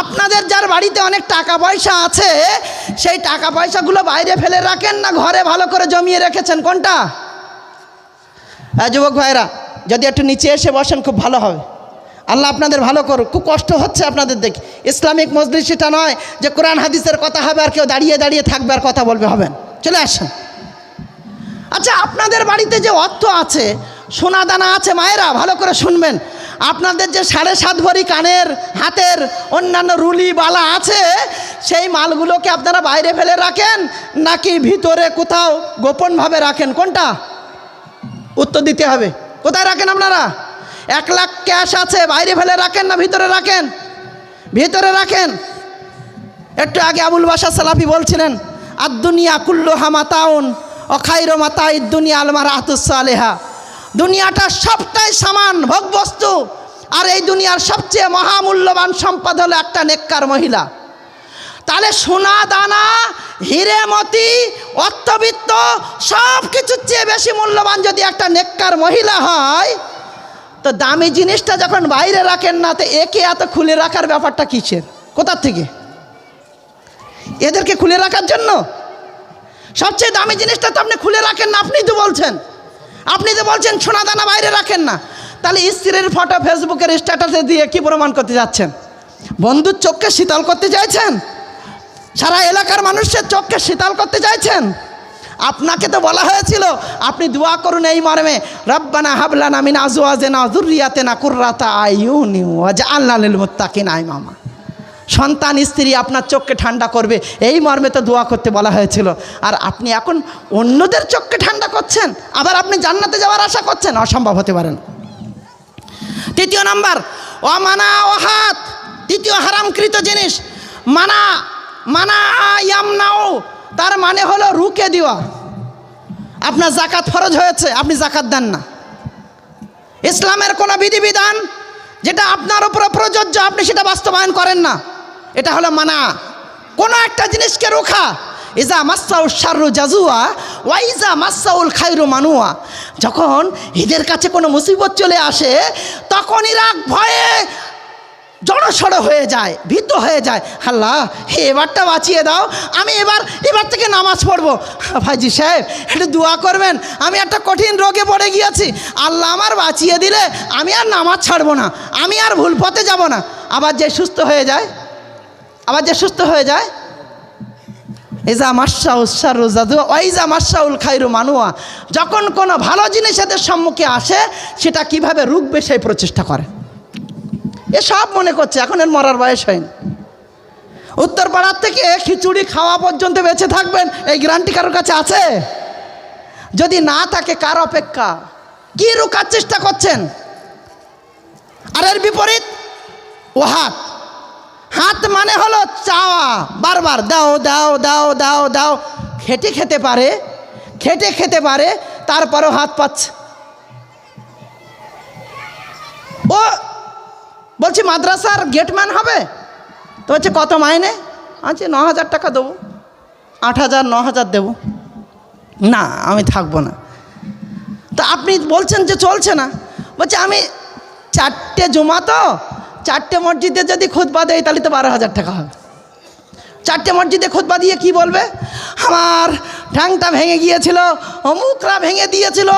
আপনাদের যার বাড়িতে অনেক টাকা পয়সা আছে, সেই টাকা পয়সাগুলো বাইরে ফেলে রাখেন না ঘরে ভালো করে জমিয়ে রেখেছেন? কোনটা? যুবক ভাইরা, যদি একটু নিচে এসে বসেন খুব ভালো হবে। আল্লাহ আপনাদের ভালো করুক। খুব কষ্ট হচ্ছে আপনাদের দেখে। ইসলামিক মজলিস সেটা নয় যে কোরআন হাদিসের কথা হবে আর কেউ দাঁড়িয়ে দাঁড়িয়ে থাকবে আর কথা বলবে, হবেন। চলে আসেন। আচ্ছা, আপনাদের বাড়িতে যে অর্থ আছে, সোনা দানা আছে, মায়েরা ভালো করে শুনবেন, আপনাদের যে 7.5 ভরি কানের, হাতের অন্যান্য রুলি বালা আছে, সেই মালগুলোকে আপনারা বাইরে ফেলে রাখেন নাকি ভিতরে কোথাও গোপনভাবে রাখেন? কোনটা? উত্তর দিতে হবে। কোথায় রাখেন আপনারা? 1 লাখ ক্যাশ আছে, বাইরে ফেলে রাখেন না ভিতরে রাখেন? ভিতরে রাখেন। একটু আগে আবুল বাশার সালাফি বলছিলেন, আর দুনিয়া কুল্লুহা মাতাউন ও খাইরু মাতাইদ দুনিয়া আল মারআতুস সালেহা। দুনিয়াটা সবটাই সামান ভোগবস্তু, আর এই দুনিয়ার সবচেয়ে মহামূল্যবান সম্পদ হলো একটা নেককার মহিলা। তাহলে সোনা দানা, হিরে মতি, অর্থবিত্ত সব কিছুর চেয়ে বেশি মূল্যবান যদি একটা নেককার মহিলা হয়, তো দামি জিনিসটা যখন বাইরে রাখেন না, তো একে এত খুলে রাখার ব্যাপারটা কিসের, কোথার থেকে? এদেরকে খুলে রাখার জন্য? সবচেয়ে দামি জিনিসটা তো আপনি খুলে রাখেন না, আপনি তো বলছেন সোনা দানা বাইরে রাখেন না। তাহলে স্ত্রীর ফটো ফেসবুকের স্ট্যাটাসে দিয়ে কি প্রমাণ করতে যাচ্ছেন? বন্ধুর চোখকে শীতল করতে চাইছেন? সারা এলাকার মানুষের চোখকে শীতল করতে চাইছেন? আপনাকে তো বলা হয়েছিল আপনি দোয়া করুন এই মর্মে, রব্বানা হাবলানা মিন আজওয়াজিনা ওয়া যুররিয়াতিনা কুররাতা আয়ুনি ওয়াজআলনা লিল মুত্তাকিনা ইমামা। সন্তান স্ত্রী আপনার চোখকে ঠান্ডা করবে, এই মর্মে তো দোয়া করতে বলা হয়েছিল। আর আপনি এখন অন্যদের চোখকে ঠান্ডা করছেন, আবার আপনি জান্নাতে যাওয়ার আশা করছেন? অসম্ভব হতে পারেন। তৃতীয় নাম্বার, অমানা ওহাত, তৃতীয় হারামকৃত জিনিস। মানা ইয়ামনাও, তার মানে হলো রুকে দেওয়া। আপনার জাকাত ফরজ হয়েছে, আপনি জাকাত দেন না। ইসলামের কোনো বিধিবিধান যেটা আপনার উপরে প্রযোজ্য, আপনি সেটা বাস্তবায়ন করেন না, এটা হলো মানা। কোনো একটা জিনিসকে রোখা। ইজা মাসাউল শাররু জাজুয়া ওয়া ইজা মাসাউল খায়রু মানুয়া। যখন এদের কাছে কোনো মুসিবত চলে আসে, তখন এরা ভয়ে জড়সড় হয়ে যায়, ভীত হয়ে যায়। আল্লাহ, এবারটা বাঁচিয়ে দাও, আমি এবার থেকে নামাজ পড়বো। ভাইজি সাহেব, একটু দোয়া করবেন, আমি একটা কঠিন রোগে পড়ে গিয়েছি, আল্লাহ আমার বাঁচিয়ে দিলে আমি আর নামাজ ছাড়বো না, আমি আর ভুল পথে যাব না। আবার যে সুস্থ হয়ে যায়, ইজা মাসাউল শাররু জাজুয়া ওয়া ইজা মাসাউল খায়রু মানুয়া। যখন কোনো ভালো জিনিস এদের সম্মুখে আসে, সেটা কিভাবে রুখবে সেই প্রচেষ্টা করে। এসব মনে করছে এখন এর মরার বয়স হয়নি। উত্তরপাড়ার থেকে খিচুড়ি খাওয়া পর্যন্ত বেঁচে থাকবেন, এই গ্যারান্টি কারোর কাছে আছে? যদি না থাকে, কার অপেক্ষা? কি রুখার চেষ্টা করছেন? আর এর বিপরীত ওহাত। হাত মানে হলো চাওয়া, বারবার দাও দাও দাও দাও দাও। খেটে খেতে পারে, তারপরও হাত পাচ্ছে। ও বলছি মাদ্রাসার গেটম্যান হবে, তো হচ্ছে কত মাইনে? আচ্ছা 9,000 টাকা দেবো, 8,000 9,000 দেবো। না, আমি থাকবো না। তো আপনি বলছেন যে চলছে না, বলছে আমি 4টে জুমা, তো 4টে মসজিদে যদি খুতবা দেয় তাহলে তো 12,000 টাকা হবে। 4টে মসজিদে খুতবা দিয়ে কি বলবে? আমার ঠ্যাংটা ভেঙে গিয়েছিল, অমুকরা ভেঙে দিয়েছিল,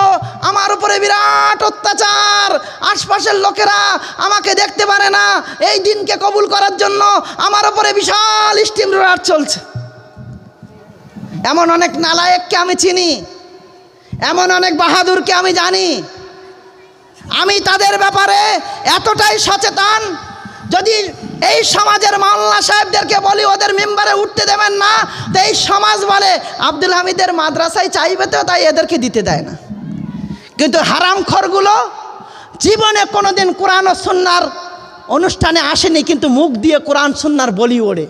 আমার উপরে বিরাট অত্যাচার, আশপাশের লোকেরা আমাকে দেখতে পারে না, এই দিনকে কবুল করার জন্য আমার উপরে বিশাল স্টিম রোলার চলছে। এমন অনেক নালায়েককে আমি চিনি, এমন অনেক বাহাদুরকে আমি জানি। আমি তাদের ব্যাপারে এতটাই সচেতন, যদি এই সমাজের মাওলানা সাহেবদেরকে বলি ওদের মেম্বারে উঠতে দেবেন না, তো এই সমাজ বলে আব্দুল হামিদের মাদ্রাসায় চাইবে, তো তাই এদেরকে দিতে দেয় না। কিন্তু হারামখোরগুলো জীবনে কোনোদিন কোরআন ও সুন্নাহর অনুষ্ঠানে আসেনি, কিন্তু মুখ দিয়ে কোরআন সুন্নাহর বলি ওড়ে,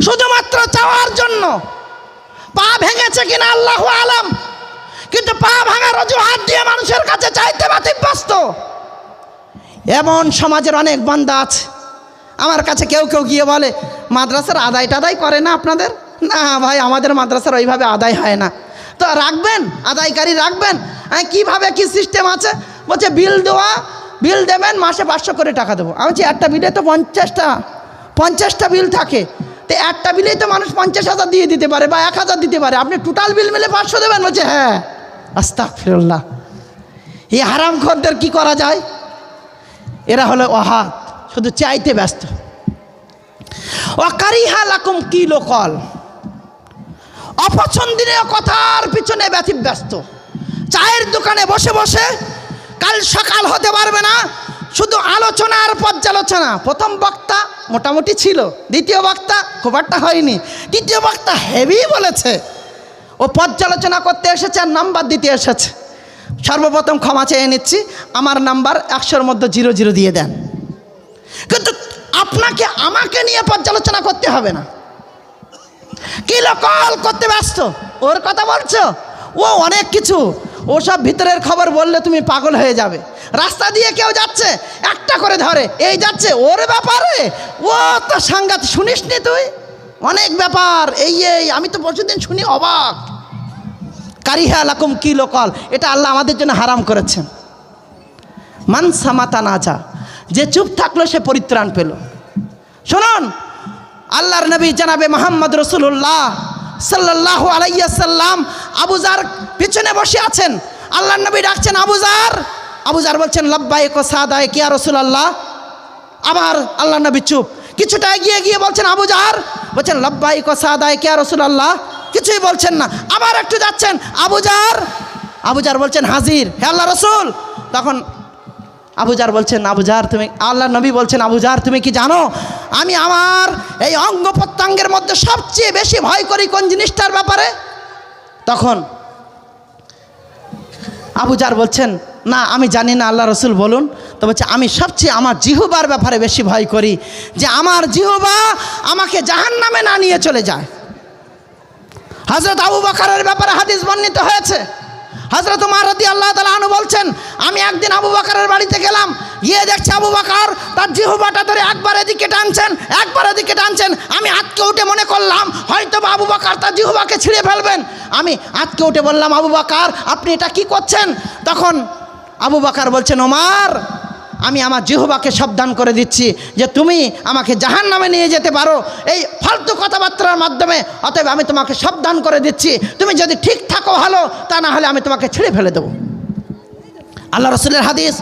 শুধুমাত্র চাওয়ার জন্য। পা ভেঙেছে কিনা আল্লাহু আলাম, কিন্তু পা ভাঙার অজুহাত দিয়ে মানুষের কাছে চাইতে ব্যস্ত। এমন সমাজের অনেক বান্দা আছে। আমার কাছে কেউ গিয়ে বলে, মাদ্রাসার আদায় টাদায় করে না আপনাদের? না ভাই, আমাদের মাদ্রাসার ওইভাবে আদায় হয় না। তো রাখবেন, আদায়কারী রাখবেন, কিভাবে কি সিস্টেম আছে? বলছে বিল দেবেন, মাসে 500 করে টাকা দেবো। আমি বলছি একটা বিলে তো 50টা বিল থাকে, তো একটা বিলেই তো মানুষ 50,000 দিয়ে দিতে পারে বা 1,000 দিতে পারে, আপনি টোটাল বিল মিলে 500 দেবেন? বলছে হ্যাঁ। আস্তাগফিরুল্লাহ। এই হারামখোরদের কি করা যায়? এরা হলো ওহাত, শুধু চাইতে ব্যস্ত। ওয়াকারিহা লাকুম কিলো কল, অপছন্দনীয় কথার পিছনে ব্যস্ত। চায়ের দোকানে বসে কাল সকাল হতে পারবে না, শুধু আলোচনা আর পর্যালোচনা। প্রথম বক্তা মোটামুটি ছিল, দ্বিতীয় বক্তা খুব একটা হয়নি, তৃতীয় বক্তা হেভি বলেছে। ও পর্যালোচনা করতে এসেছে আর নাম্বার দিতে এসেছে। সর্বপ্রথম ক্ষমা চেয়ে নিচ্ছি, আমার নাম্বার 100-র মধ্যে 00 দিয়ে দেন। কিন্তু আপনাকে আমাকে নিয়ে পর্যালোচনা করতে হবে না। কি লোকল করতে ব্যস্ত, ওর কথা বলছো, ও অনেক কিছু, ওসব ভিতরের খবর বললে তুমি পাগল হয়ে যাবে। রাস্তা দিয়ে কেউ যাচ্ছে একটা করে ধরে, এই যাচ্ছে ওর ব্যাপারে, ও তো সাংঘাতিক, শুনিস নি তুই অনেক ব্যাপার, এই আমি তো প্রতিদিন শুনি অবাক। কারিহা লাকুম কি লোকল, এটা আল্লাহ আমাদের জন্য হারাম করেছেন। মান সামাতা নাজা, যে চুপ থাকলো সে পরিত্রাণ পেল। শুনুন, আল্লাহর নবী জনাবে মুহাম্মদ রাসূলুল্লাহ সাল্লাল্লাহু আলাইহি ওয়াসাল্লাম আবু যার পিছনে বসে আছেন। আল্লাহর নবী ডাকছেন আবু যার, আবু যার বলছেন লাব্বাইক ওয়া সাদাইক ইয়া রাসূলুল্লাহ। আবার আল্লাহর নবী চুপ, কিছুটা এগিয়ে গিয়ে বলছেন আবু যার, বলছেন লাব্বাইক ওয়া সাদাইক ইয়া রাসূলুল্লাহ, কিছুই বলছেন না। আবার একটু যাচ্ছেন আবু যার, আবু যার বলছেন হাজির হে আল্লাহ রাসূল। তখন আবু যার বলছেন, আবু যার তুমি, আল্লাহ নবী বলছেন আবু যার তুমি কি জানো আমি আমার এই অঙ্গ প্রত্যঙ্গের মধ্যে সবচেয়ে বেশি ভয় করি কোন জিনিসটার ব্যাপারে? তখন আবু যার বলছেন না আমি জানি না আল্লাহ রসুল বলুন। তো বলছে আমি সবচেয়ে আমার জিহ্বার ব্যাপারে বেশি ভয় করি, যে আমার জিহ্বা আমাকে জাহান্নামে না নিয়ে চলে যায়। হযরত আবু বকরের ব্যাপারে হাদিস বর্ণিত হয়েছে। হযরত উমর রাদিয়াল্লাহু তাআলা আনহু বলছেন আমি একদিন আবু বকরের বাড়িতে গেলাম, গিয়ে দেখছি আবু বকর তার জিহ্বাটা ধরে একবার এদিকে টানছেন একবার এদিকে টানছেন। আমি আটকে উঠে মনে করলাম হয়তো আবু বকর তার জিহ্বাকে ছিঁড়ে ফেলবেন। আমি আটকে উঠে বললাম আবু বকর আপনি এটা কি করছেন? তখন আবু বকর বলছেন ওমর আমি আমার জিহ্বাকে সাবধান করে দিচ্ছি যে তুমি আমাকে জাহান্নামে নিয়ে যেতে পারো এই ফালতু কথাবার্তার মাধ্যমে, অতএব আমি তোমাকে সাবধান করে দিচ্ছি, তুমি যদি ঠিক থাকো ভালো, তা না হলে আমি তোমাকে ছিঁড়ে ফেলে দেবো। আল্লাহ রসুলের হাদিস,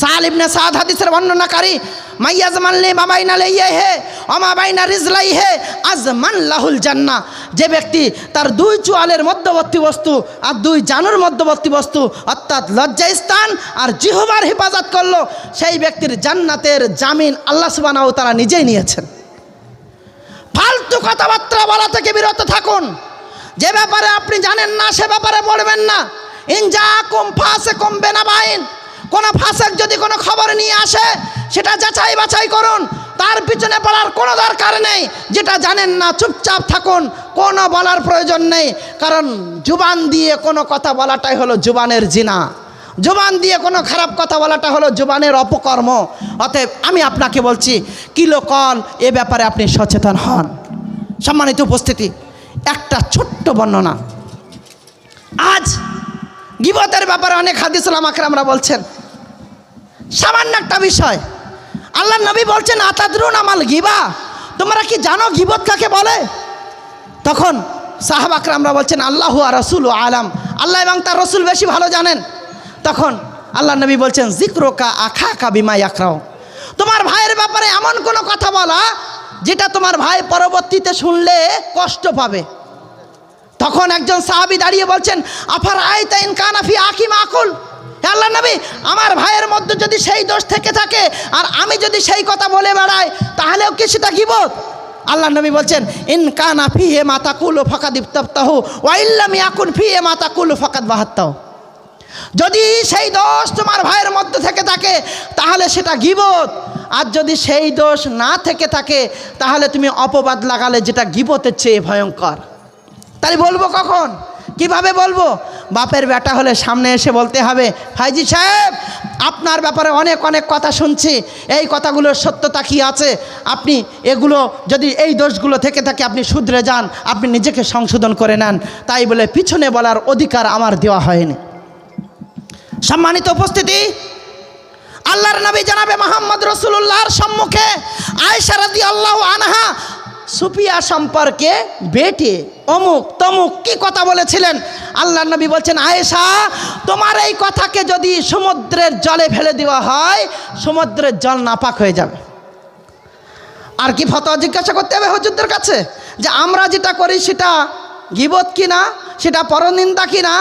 সাল ইবনে সাদ হাদিসের বর্ণনাকারী, মাইয়াজমান লি মা বাইনা লাইহি ওয়া মা বাইনা রিজলাইহি আজমান লাহুল জান্নাহ। যে ব্যক্তি তার দুই চোয়ালের মধ্যবর্তী বস্তু আর দুই জানুর মধ্যবর্তী বস্তু অর্থাৎ লজ্জাস্থান আর জিহ্বার হেফাজত করলো, সেই ব্যক্তির জান্নাতের জামিন আল্লাহ সুবহানাহু ওয়া তাআলা নিজেই নিয়েছেন। ফালতু কথাবার্তা বলা থেকে বিরত থাকুন। যে ব্যাপারে আপনি জানেন না সে ব্যাপারে বলবেন না। ইনজাকুম ফাসিকুম বিনাবাইন, কোনো ফাসিক যদি কোনো খবর নিয়ে আসে সেটা যাচাই বাছাই করুন, তার পিছনে পড়ার কোনো দরকার নেই। যেটা জানেন না চুপচাপ থাকুন, কোনো বলার প্রয়োজন নেই। কারণ জুবান দিয়ে কোনো কথা বলাটাই হলো জুবানের জিনা, জুবান দিয়ে কোনো খারাপ কথা বলাটা হলো জুবানের অপকর্ম। অতএব আমি আপনাকে বলছি কিলোকল এ ব্যাপারে আপনি সচেতন হন। সম্মানিত উপস্থিতি, একটা ছোট্ট বর্ণনা। আজ গীবতের ব্যাপারে অনেক হাদিস উলামা কেরামরা বলছেন, সামান্য একটা বিষয় আল্লাহ নবী বলছেন আতাদরুন আমাল গিবা, তোমরা কি জানো গীবত কাকে বলে? তখন সাহাবা কেরামরা বলছেন আল্লাহু ওয়া রাসূলু আলাম, আল্লাহ এবং তার রসুল বেশি ভালো জানেন। তখন আল্লাহ নবী বলছেন যিকরুকা আখাকা বিমা ইয়াকরাউ, তোমার ভাইয়ের ব্যাপারে এমন কোনো কথা বলা যেটা তোমার ভাই পরবর্তীতে শুনলে কষ্ট পাবে। তখন একজন সাহাবী দাঁড়িয়ে বলছেন আফার আইতা ইন কানা ফি আখি মাকুল, হে আল্লাহ নবী আমার ভাইয়ের মধ্যে যদি সেই দোষ থেকে থাকে আর আমি যদি সেই কথা বলে বেড়াই তাহলেও কি সেটা গীবত? আল্লাহ নবী বলছেন ইন কানা ফিহি মা তাকুলু ফাকাদ ইফতাহু ওয়া ইল্লাম ইয়াকুন ফিহি মা তাকুলু ফাকাদ বাহাত্তাহু, যদি সেই দোষ তোমার ভাইয়ের মধ্যে থেকে থাকে তাহলে সেটা গীবত, আর যদি সেই দোষ না থেকে থাকে তাহলে তুমি অপবাদ লাগালে যেটা গীবতের চেয়ে ভয়ঙ্কর। তাই বলবো কখন, কিভাবে বলবো? বাপের বেটা হলে সামনে এসে বলতে হবে ভাইজি সাহেব আপনার ব্যাপারে অনেক অনেক কথা শুনছি, এই কথাগুলোর সত্যতা কি আছে, আপনি এগুলো যদি এই দোষগুলো থেকে থাকে আপনি শুধরে যান, আপনি নিজেকে সংশোধন করে নেন। তাই বলে পিছনে বলার অধিকার আমার দেওয়া হয়নি। সম্মানিত উপস্থিতি, আল্লাহর নবী জনাবে মুহাম্মদ রাসূলুল্লাহর সম্মুখে আয়েশা রাদিয়াল্লাহু আনহা সুফিয়া সম্পর্কে বেটে অমুক তমুক কি কথা বলেছিলেন। আল্লাহর নবী বলছেন আয়েশা তোমার এই কথাকে যদি সমুদ্রের জলে ফেলে দেওয়া হয় সমুদ্রের জল নাপাক হয়ে যাবে। আর কি ফতোয়া জিজ্ঞাসা করতে হবে হুজুরদের কাছে যে আমরা যেটা করি সেটা গীবত কিনা, সেটা পরনিন্দা কিনা,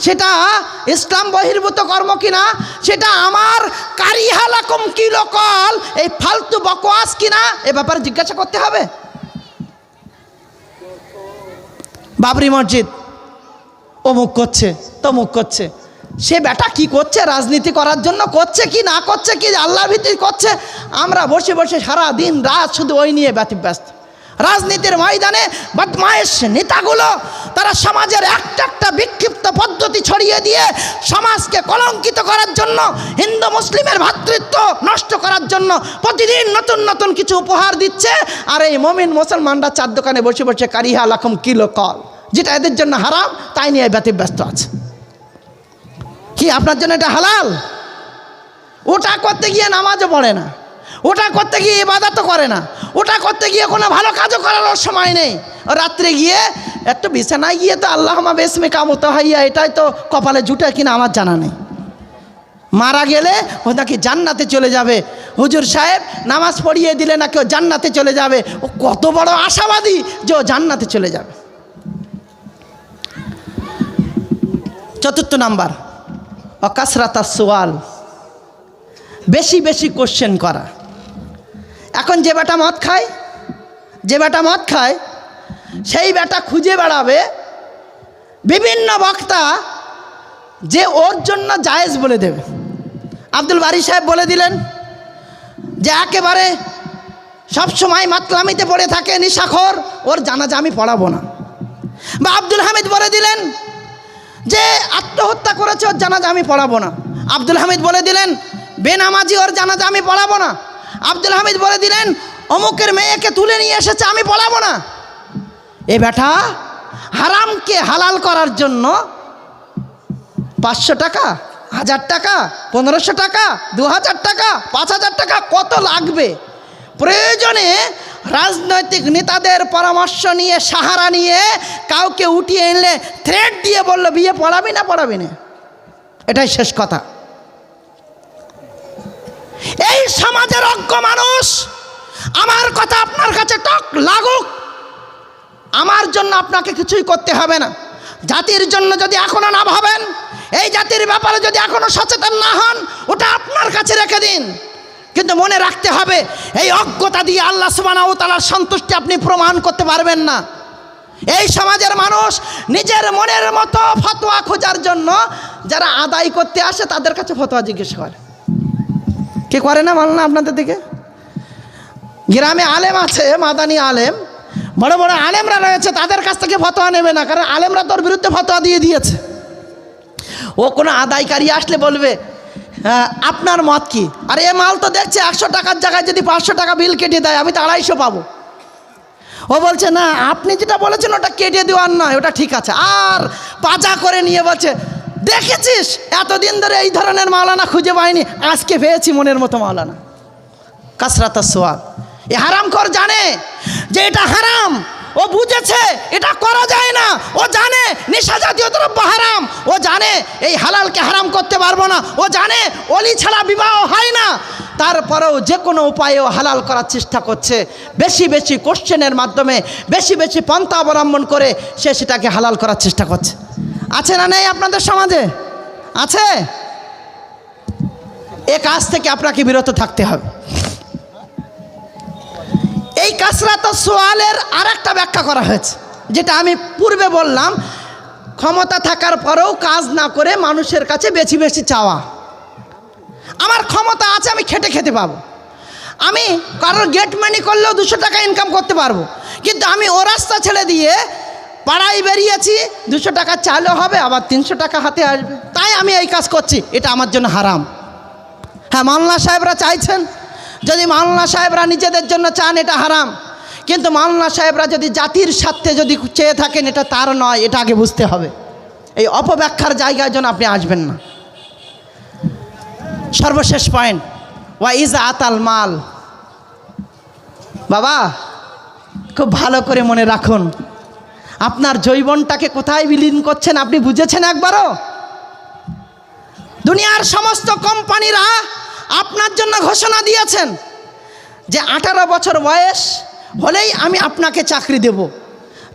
সেটা ইসলাম বহির্ভূত কর্ম কিনা, সেটা আমার কারিহা লাকুম কিলোকল এই ফালতু বকওয়াস কিনা, এ ব্যাপারে জিজ্ঞাসা করতে হবে। বাবরি মসজিদ অমুক করছে তমুক করছে, সে বেটা কি করছে, রাজনীতি করার জন্য করছে কি না করছে কি, আল্লাহর ভিত্তি করছে, আমরা বসে বসে সারা দিন রাত শুধু ওই নিয়ে ব্যতিব্যস্ত। রাজনীতির ময়দানে বদমাইশ নেতাগুলো তারা সমাজের একটা বিক্ষিপ্ত পদ্ধতি ছড়িয়ে দিয়ে সমাজকে কলঙ্কিত করার জন্য, হিন্দু মুসলিমের ভ্রাতৃত্ব নষ্ট করার জন্য প্রতিদিন নতুন নতুন কিছু উপহার দিচ্ছে। আর এই মুমিন মুসলমানরা চার দোকানে বসে বসে কারিহা লাকুম কিলো কল, যেটা এদের জন্য হারাম তাই নিয়ে ব্যতিব্যস্ত আছে। কি আপনার জন্য এটা হালাল? ওটা করতে গিয়ে নামাজও পড়ে না, ওটা করতে গিয়ে ইবাদতও করে না, ওটা করতে গিয়ে কোনো ভালো কাজও করার সময় নেই। রাত্রে গিয়ে একটু বিছানায় গিয়ে তো আল্লাহুম্মা বিসমি কামুত হাইয়া, এটাই তো কপালে জুটে কিনা আমার জানা নেই। মারা গেলে ও নাকি জান্নাতে চলে যাবে, হুজুর সাহেব নামাজ পড়িয়ে দিলে নাকি ও জান্নাতে চলে যাবে। ও কত বড় আশাবাদী যে ও জান্নাতে চলে যাবে। চতুর্থ নাম্বার, অকাসরাতাস সুয়াল, বেশি বেশি কোশ্চেন করা। এখন যে বেটা মদ খায়, সেই বেটা খুঁজে বেড়াবে বিভিন্ন বক্তা যে ওর জন্য জায়েজ বলে দেবে। আব্দুল বারী সাহেব বলে দিলেন যে একেবারে সবসময় মাতলামিতে পড়ে থাকে, নিশাখোর, ওর জানাজা আমি পড়াবো না। বা আব্দুল হামিদ বলে দিলেন যে আত্মহত্যা করেছে, ওর জানাজা আমি পড়াবো না। আব্দুল হামিদ বলে দিলেন বেনামাজি, ওর জানাজা আমি পড়াবো না। আব্দুল হামিদ বলে দিলেন অমুকের মেয়েকে তুলে নিয়ে এসেছে, আমি পড়াবো না। এ বেটা হারামকে হালাল করার জন্য 500 টাকা, 1000 টাকা, 1500 টাকা, 2000 টাকা, 5000 টাকা কত লাগবে, প্রয়োজনে রাজনৈতিক নেতাদের পরামর্শ নিয়ে, সাহারা নিয়ে কাউকে উঠিয়ে এনে থ্রেট দিয়ে বলল বিয়ে পড়াবি না, এটাই শেষ কথা। এই সমাজের অজ্ঞ মানুষ, আমার কথা আপনার কাছে টক লাগুক, আমার জন্য আপনাকে কিছুই করতে হবে না। জাতির জন্য যদি এখনো না ভাবেন, এই জাতির ব্যাপারে যদি এখনো সচেতন না হন, ওটা আপনার কাছে রেখে দিন। কিন্তু মনে রাখতে হবে, এই অজ্ঞতা দিয়ে আল্লাহ সুবহানাহু ওয়া তাআলার সন্তুষ্টি আপনি প্রমাণ করতে পারবেন না। এই সমাজের মানুষ নিজের মনের মতো ফতোয়া খোঁজার জন্য যারা আদায় করতে আসে তাদের কাছে ফতোয়া জিজ্ঞেস করে। কে করে না বল না আপনাদের দিকে? গ্রামে আলেম আছে, মাদানি আলেম, বড় বড় আলেমরা রয়েছে, তাদের কাছ থেকে ফতোয়া নেবে না, কারণ আলেমরা তোর বিরুদ্ধে ফতোয়া দিয়ে দিয়েছে। ও কোনো আদায়কারী আসলে বলবে আপনার মত কি? আর এ মাল তো দেখছে 100 টাকার জায়গায় যদি 500 টাকা বিল কেটে দেয়, আমি তো 250 পাবো। ও বলছে না, আপনি যেটা বলেছেন ওটা কেটে দেওয়ার নয়, ওটা ঠিক আছে। আর পাজা করে নিয়ে বলছে দেখেছিস এতদিন ধরে এই ধরনের মাওলানা খুঁজে পাইনি, আজকে পেয়েছি মনের মতো মাওলানা। কাসরাতাস সুয়াল। এ হারামখোর জানে যে এটা হারাম, ও বুঝেছে এটা করা যায় না, ও জানে নেশা জাতীয় দ্রব্য হারাম, ও জানে এই হালালকে হারাম করতে পারবো না, ও জানে অলি ছাড়া বিবাহ হয় না, তারপরেও যে কোনো উপায়ে ও হালাল করার চেষ্টা করছে। বেশি বেশি কোশ্চেনের মাধ্যমে, বেশি বেশি পন্থা অবলম্বন করে সে সেটাকে হালাল করার চেষ্টা করছে। আছে না নেই আপনাদের সমাজে? আছে। এ কাজ থেকে আপনাকে বিরত থাকতে হবে। এই কাসরাতাস সুয়ালের আর একটা ব্যাখ্যা করা হয়েছে, যেটা আমি পূর্বে বললাম, ক্ষমতা থাকার পরেও কাজ না করে মানুষের কাছে বেশি বেশি চাওয়া। আমার ক্ষমতা আছে, আমি খেটে খেতে পাবো, আমি কারোর গেট মানি করলেও 200 টাকা ইনকাম করতে পারবো, কিন্তু আমি ও রাস্তা ছেড়ে দিয়ে পাড়ায় বেরিয়েছি, 200 টাকা চাইলেও হবে, আবার 300 টাকা হাতে আসবে, তাই আমি এই কাজ করছি, এটা আমার জন্য হারাম। হ্যাঁ, মাওলানা সাহেবরা চাইছেন, যদি মাওলানা সাহেবরা নিজেদের জন্য চান এটা হারাম, কিন্তু মাওলানা সাহেবরা যদি জাতির স্বার্থে যদি চেয়ে থাকেন এটা তার নয়, এটা আগে বুঝতে হবে। এই অপব্যাখ্যার জায়গায় যেন আপনি আসবেন না। সর্বশেষ পয়েন্ট, ওয়া ইজা আতাল মাল। বাবা খুব ভালো করে মনে রাখুন, আপনার যৌবনটাকে কোথায় বিলীন করছেন আপনি বুঝেছেন একবারও? দুনিয়ার সমস্ত কোম্পানিরা আপনার জন্য ঘোষণা দিয়েছেন যে 18 বছর বয়স হলেই আমি আপনাকে চাকরি দেব,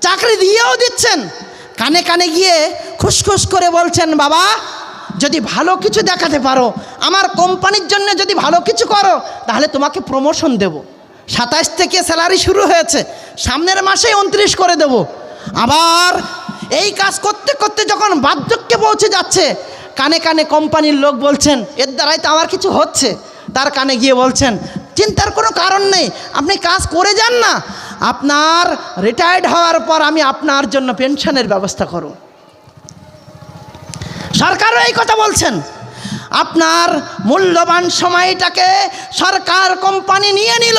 চাকরি দিয়েও দিচ্ছেন, কানে কানে গিয়ে খুসখুস করে বলছেন বাবা যদি ভালো কিছু দেখাতে পারো, আমার কোম্পানির জন্য যদি ভালো কিছু করো, তাহলে তোমাকে প্রমোশন দেব। 27 থেকে স্যালারি শুরু হয়েছে, সামনের মাসেই 29 করে দেব। আবার এই কাজ করতে করতে যখন বার্ধক্যে পৌঁছে যাচ্ছে, কানে কানে কোম্পানির লোক বলছেন এর দ্বারাই তো আমার কিছু হচ্ছে, তার কানে গিয়ে বলছেন চিন্তার কোনো কারণ নেই, আপনি কাজ করে যান না, আপনার রিটায়ার্ড হওয়ার পর আমি আপনার জন্য পেনশনের ব্যবস্থা করব। সরকারও এই কথা বলছেন, আপনার মূল্যবান সময়টাকে সরকার কোম্পানি নিয়ে নিল,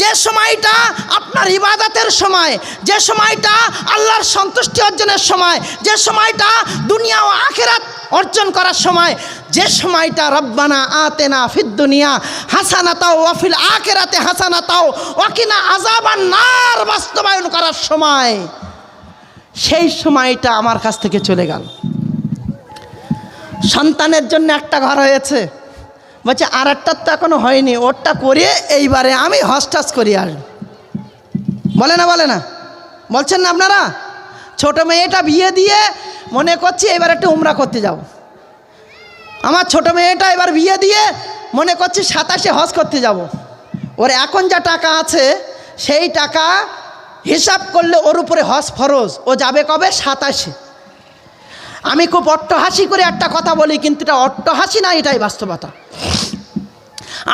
যে সময়টা আপনার ইবাদতের সময়, যে সময়টা আল্লাহর সন্তুষ্টি অর্জনের সময়, যে সময়টা দুনিয়া ও আখিরাত অর্জন করার সময়, যে সময়টা রব্বানা আতেনা ফিদ দুনিয়া হাসানাতাও ওয়া ফিল আখিরাতে হাসানাতাও ওয়া কিনা আযাবান নার বাস্তবায়ন করার সময়, সেই সময়টা আমার কাছ থেকে চলে গেল। সন্তানের জন্য একটা ঘর হয়েছে, বলছে আর একটার তো এখনো হয়নি, ওরটা করিয়ে এইবারে আমি হজটাজ করিয়ে আসবো। বলে না বলছেন না আপনারা? ছোট মেয়েটা বিয়ে দিয়ে মনে করছি এবার একটু উমরা করতে যাব। আমার ছোট মেয়েটা এবার বিয়ে দিয়ে মনে করছি 27-এ হজ করতে যাব। ওর এখন যা টাকা আছে সেই টাকা হিসাব করলে ওর উপরে হজ ফরজ, ও যাবে কবে? 27-এ। আমি খুব অট্টহাসি করে একটা কথা বলি, কিন্তু এটা অট্টহাসি না, এটাই বাস্তবতা।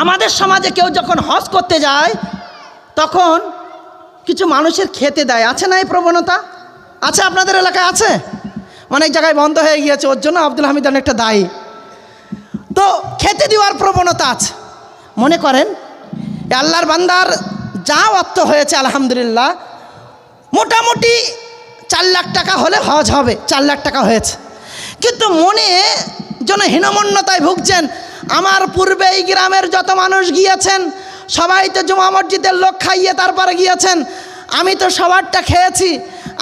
আমাদের সমাজে কেউ যখন হজ করতে যায় তখন কিছু মানুষের খেতে দেয়, আছে না এই প্রবণতা? আছে, আপনাদের এলাকায় আছে? অনেক জায়গায় বন্ধ হয়ে গিয়েছে, ওর জন্য আব্দুল হামিদ অনেকটা দায়ী। তো খেতে দেওয়ার প্রবণতা আছে। মনে করেন আল্লাহর বান্দার যা অর্থ হয়েছে আলহামদুলিল্লাহ, মোটামুটি 4 লাখ টাকা হলে হজ হবে, 4 লাখ টাকা হয়েছে, কিন্তু মনে যেন হীনমন্যতায় ভুগছেন। আমার পূর্বে এই গ্রামের যত মানুষ গিয়েছেন সবাই তো জুমা মসজিদের লোক খাইয়ে তারপরে গিয়েছেন, আমি তো সবারটা খেয়েছি,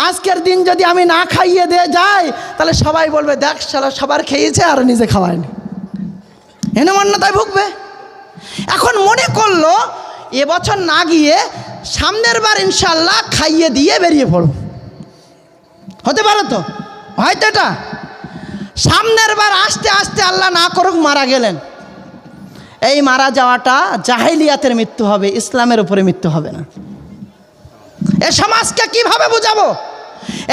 আজকের দিন যদি আমি না খাইয়ে দিয়ে যাই তাহলে সবাই বলবে দেখ শালা সবার খেয়েছে আর নিজে খাওয়ায়নি, হীনমন্যতায় ভুগবে। এখন মনে করলো এবছর না গিয়ে সামনের বার ইনশাল্লাহ খাইয়ে দিয়ে বেরিয়ে পড়ব। হতে পারে তো, হয়তো এটা সামনের বার আস্তে আস্তে আল্লাহ না করুক মারা গেলেন, এই মারা যাওয়াটা জাহেলিয়াতের মৃত্যু হবে, ইসলামের উপরে মৃত্যু হবে না। এ সমাজকে কিভাবে বুঝাবো?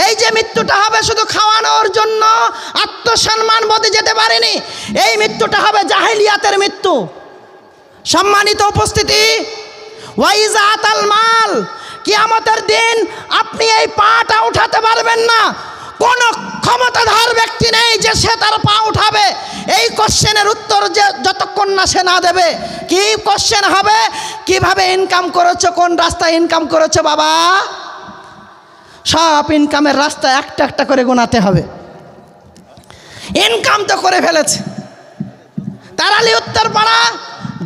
এই যে মৃত্যুটা হবে শুধু খাওয়ানোর জন্য আত্মসম্মান বোধে যেতে পারেনি, এই মৃত্যুটা হবে জাহেলিয়াতের মৃত্যু। সম্মানিত উপস্থিতি, ওয়াইজা আতাল মাল, কিয়ামতের দিন আপনি এই পাটা উঠাতে পারবেন না, কোন ক্ষমতাধর ব্যক্তি নেই যে সে তার পা উঠাবে। এই কোশ্চেনের উত্তর যে যতক্ষণ না সে না দেবে, কি কোশ্চেন হবে? কিভাবে ইনকাম করেছো, কোন রাস্তায় ইনকাম করেছো বাবা? সব ইনকামের রাস্তা একটা একটা করে গোনাতে হবে। ইনকাম তো করে ফেলেছে। তারালি উত্তরপাড়া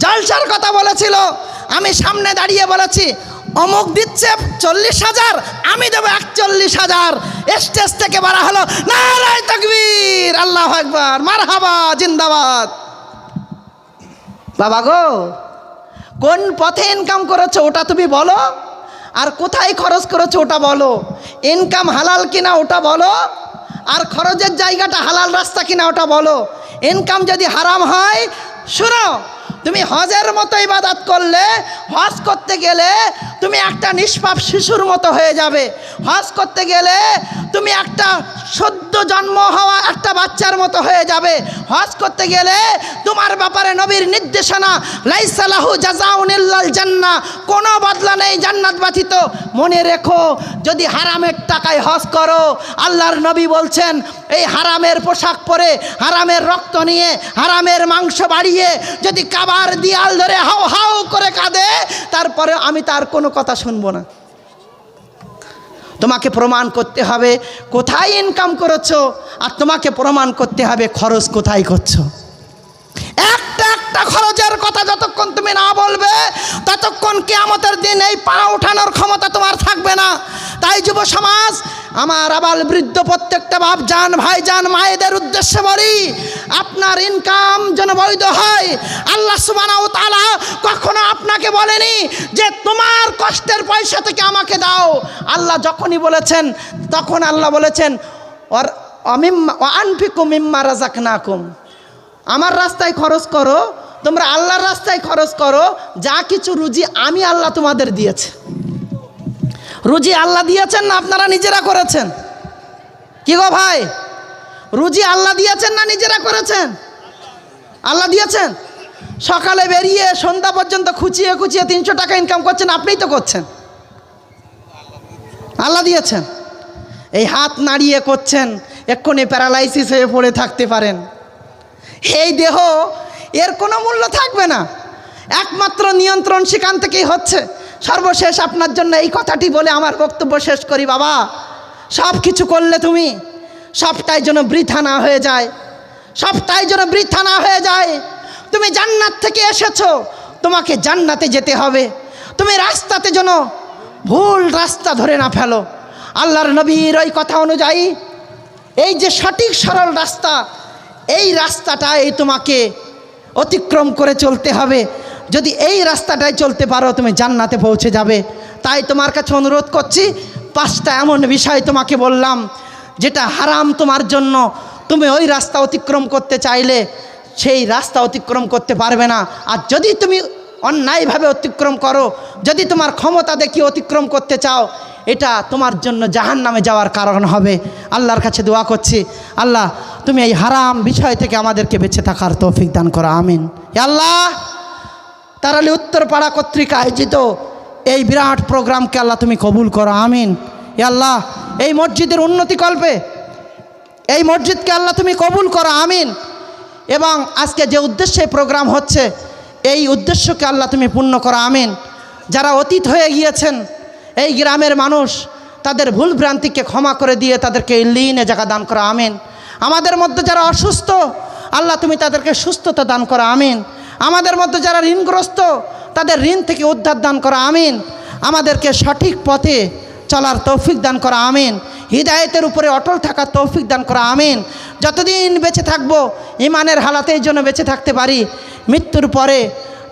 জলসার কথা বলেছিল, আমি সামনে দাঁড়িয়ে বলেছি অমুক দিচ্ছে 40,000, আমি দেবো 41,000। স্টেজ থেকে বলা হলো নারায়ে তাকবীর, আল্লাহু আকবার, মারহাবা, জিন্দাবাদ। বাবা গো, কোন পথে ইনকাম করেছো ওটা তুমি বলো, আর কোথায় খরচ করেছো ওটা বলো। ইনকাম হালাল কিনা ওটা বলো, আর খরচের জায়গাটা হালাল রাস্তা কিনা ওটা বলো। ইনকাম যদি হারাম হয়, শুনো, তুমি হজের মতো ইবাদত করলে, হজ করতে গেলে তুমি একটা নিষ্পাপ শিশুর মতো হয়ে যাবে। হজ করতে গেলে তুমি একটা সদ্য জন্ম হওয়া একটা বাচ্চার মতো হয়ে যাবে। হজ করতে গেলে তোমার ব্যাপারে নবীর নির্দেশনা, লাইসা লাহু জাযাউন ইল্লাল জান্নাহ, কোনো বদলা নেই জান্নাত ব্যতীত। মনে রেখো, যদি হারামের টাকায় হজ করো, আল্লাহর নবী বলছেন এই হারামের পোশাক পরে, হারামের রক্ত নিয়ে, হারামের মাংস বাড়িয়ে যদি কাবার দিয়াল ধরে হাউ হাউ করে কাঁদে, তারপরে আমি তার কোনো কথা শুনবো না। তোমাকে প্রমাণ করতে হবে কোথায় ইনকাম করেছো, আর তোমাকে প্রমাণ করতে হবে খরচ কোথায় করছো। একটা একটা খরচের কথা যতক্ষণ তুমি না বলবে ততক্ষণ কিয়ামতের দিন এই পা ওঠানোর ক্ষমতা তোমার থাকবে না। তাই যুব সমাজ, আমার আবাল বৃদ্ধ প্রত্যেকটা বাপ জান, ভাই জান, মায়েদের উদ্দেশ্যে বলি, আপনার ইনকাম যেন বৈধ হয়। আল্লাহ সুবহানাহু ওয়া তাআলা কখনো আপনাকে বলেনি যে তোমার কষ্টের পয়সা থেকে আমাকে দাও। আল্লাহ যখনই বলেছেন তখন আল্লাহ বলেছেন ওর আনফিকু মিম্মা রাযাকনাকুম, আমার রাস্তায় খরচ করো, তোমরা আল্লাহর রাস্তায় খরচ করো। যা কিছু রুজি আমি আল্লাহ তোমাদের দিয়েছে। রুজি আল্লাহ দিয়েছেন না আপনারা নিজেরা করেছেন? কি গো ভাই, রুজি আল্লাহ দিয়েছেন না নিজেরা করেছেন? আল্লাহ দিয়েছেন। সকালে বেরিয়ে সন্ধ্যা পর্যন্ত খুঁচিয়ে খুঁচিয়ে 300 টাকা ইনকাম করছেন, আপনিই তো করছেন, আল্লাহ দিয়েছেন। এই হাত নাড়িয়ে করছেন, এক্ষুনি প্যারালাইসিস হয়ে পড়ে থাকতে পারেন। এই দেহ এর কোনো মূল্য থাকবে না, একমাত্র নিয়ন্ত্রণ সেখান থেকেই হচ্ছে। সর্বশেষ আপনার জন্য এই কথাটি বলে আমার বক্তব্য শেষ করি। বাবা, সব কিছু করলে তুমি সবটাই যেন বৃথা না হয়ে যায়, সবটাই যেন বৃথা না হয়ে যায়। তুমি জান্নাত থেকে এসেছো, তোমাকে জান্নাতে যেতে হবে। তুমি রাস্তাতে যেন ভুল রাস্তা ধরে না ফেলো। আল্লাহর নবীর ওই কথা অনুযায়ী এই যে সঠিক সরল রাস্তা, এই রাস্তাটাই তোমাকে অতিক্রম করে চলতে হবে। যদি এই রাস্তাটায় চলতে পারো তুমি জান্নাতে পৌঁছে যাবে। তাই তোমার কাছে অনুরোধ করছি, 5টা এমন বিষয় তোমাকে বললাম যেটা হারাম তোমার জন্য, তুমি ওই রাস্তা অতিক্রম করতে চাইলে সেই রাস্তা অতিক্রম করতে পারবে না। আর যদি তুমি অন্যায়ভাবে অতিক্রম করো, যদি তোমার ক্ষমতা দেখিয়ে অতিক্রম করতে চাও, এটা তোমার জন্য জাহান্নামে যাওয়ার কারণ হবে। আল্লাহর কাছে দোয়া করছি, আল্লাহ তুমি এই হারাম বিষয় থেকে আমাদেরকে বেঁচে থাকার তৌফিক দান করো, আমিন। আল্লাহ, তারালি উত্তরপাড়া কর্তৃক আয়োজিত এই বিরাট প্রোগ্রামকে আল্লাহ তুমি কবুল করো, আমিন। আল্লাহ, এই মসজিদের উন্নতিকল্পে এই মসজিদকে আল্লাহ তুমি কবুল করো, আমিন। এবং আজকে যে উদ্দেশ্যে প্রোগ্রাম হচ্ছে, এই উদ্দেশ্যকে আল্লাহ তুমি পূর্ণ করো, আমিন। যারা অতীত হয়ে গিয়েছেন এই গ্রামের মানুষ, তাদের ভুল ভ্রান্তিকে ক্ষমা করে দিয়ে তাদেরকে ইল্লিনে জায়গা দান করো, আমিন। আমাদের মধ্যে যারা অসুস্থ, আল্লাহ তুমি তাদেরকে সুস্থতা দান করো, আমিন। আমাদের মধ্যে যারা ঋণগ্রস্ত, তাদের ঋণ থেকে উদ্ধার দান করো, আমিন। আমাদেরকে সঠিক পথে চলার তৌফিক দান করা, আমিন। হিদায়েতের উপরে অটল থাকার তৌফিক দান করা, আমিন। যতদিন বেঁচে থাকবো ইমানের হালাতেই যেন বেঁচে থাকতে পারি, মৃত্যুর পরে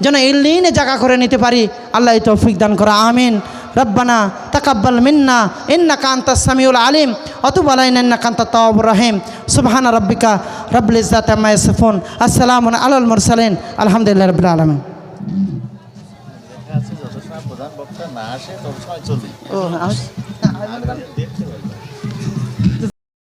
যেন ইল্লিনে জায়গা করে নিতে পারি, আল্লাহ এই তৌফিক দান করা, আমিন। রব্বানা তাকাব্বাল মিন্না ইন্নাকা আনতাস সামিউল আলিম ওয়া তুব আলাইনা ইন্নাকা আনতাত তাওয়াবুর রহিম। সুবহানা রাব্বিকা রাব্বিল ইজ্জাতি আম্মা ইয়াসিফুন, আসসালামু আলাল মুরসালিন, আলহামদুলিল্লাহি রাব্বিল আলামিন। প্রধান বক্তা না আসে তবে সময় চলে। ও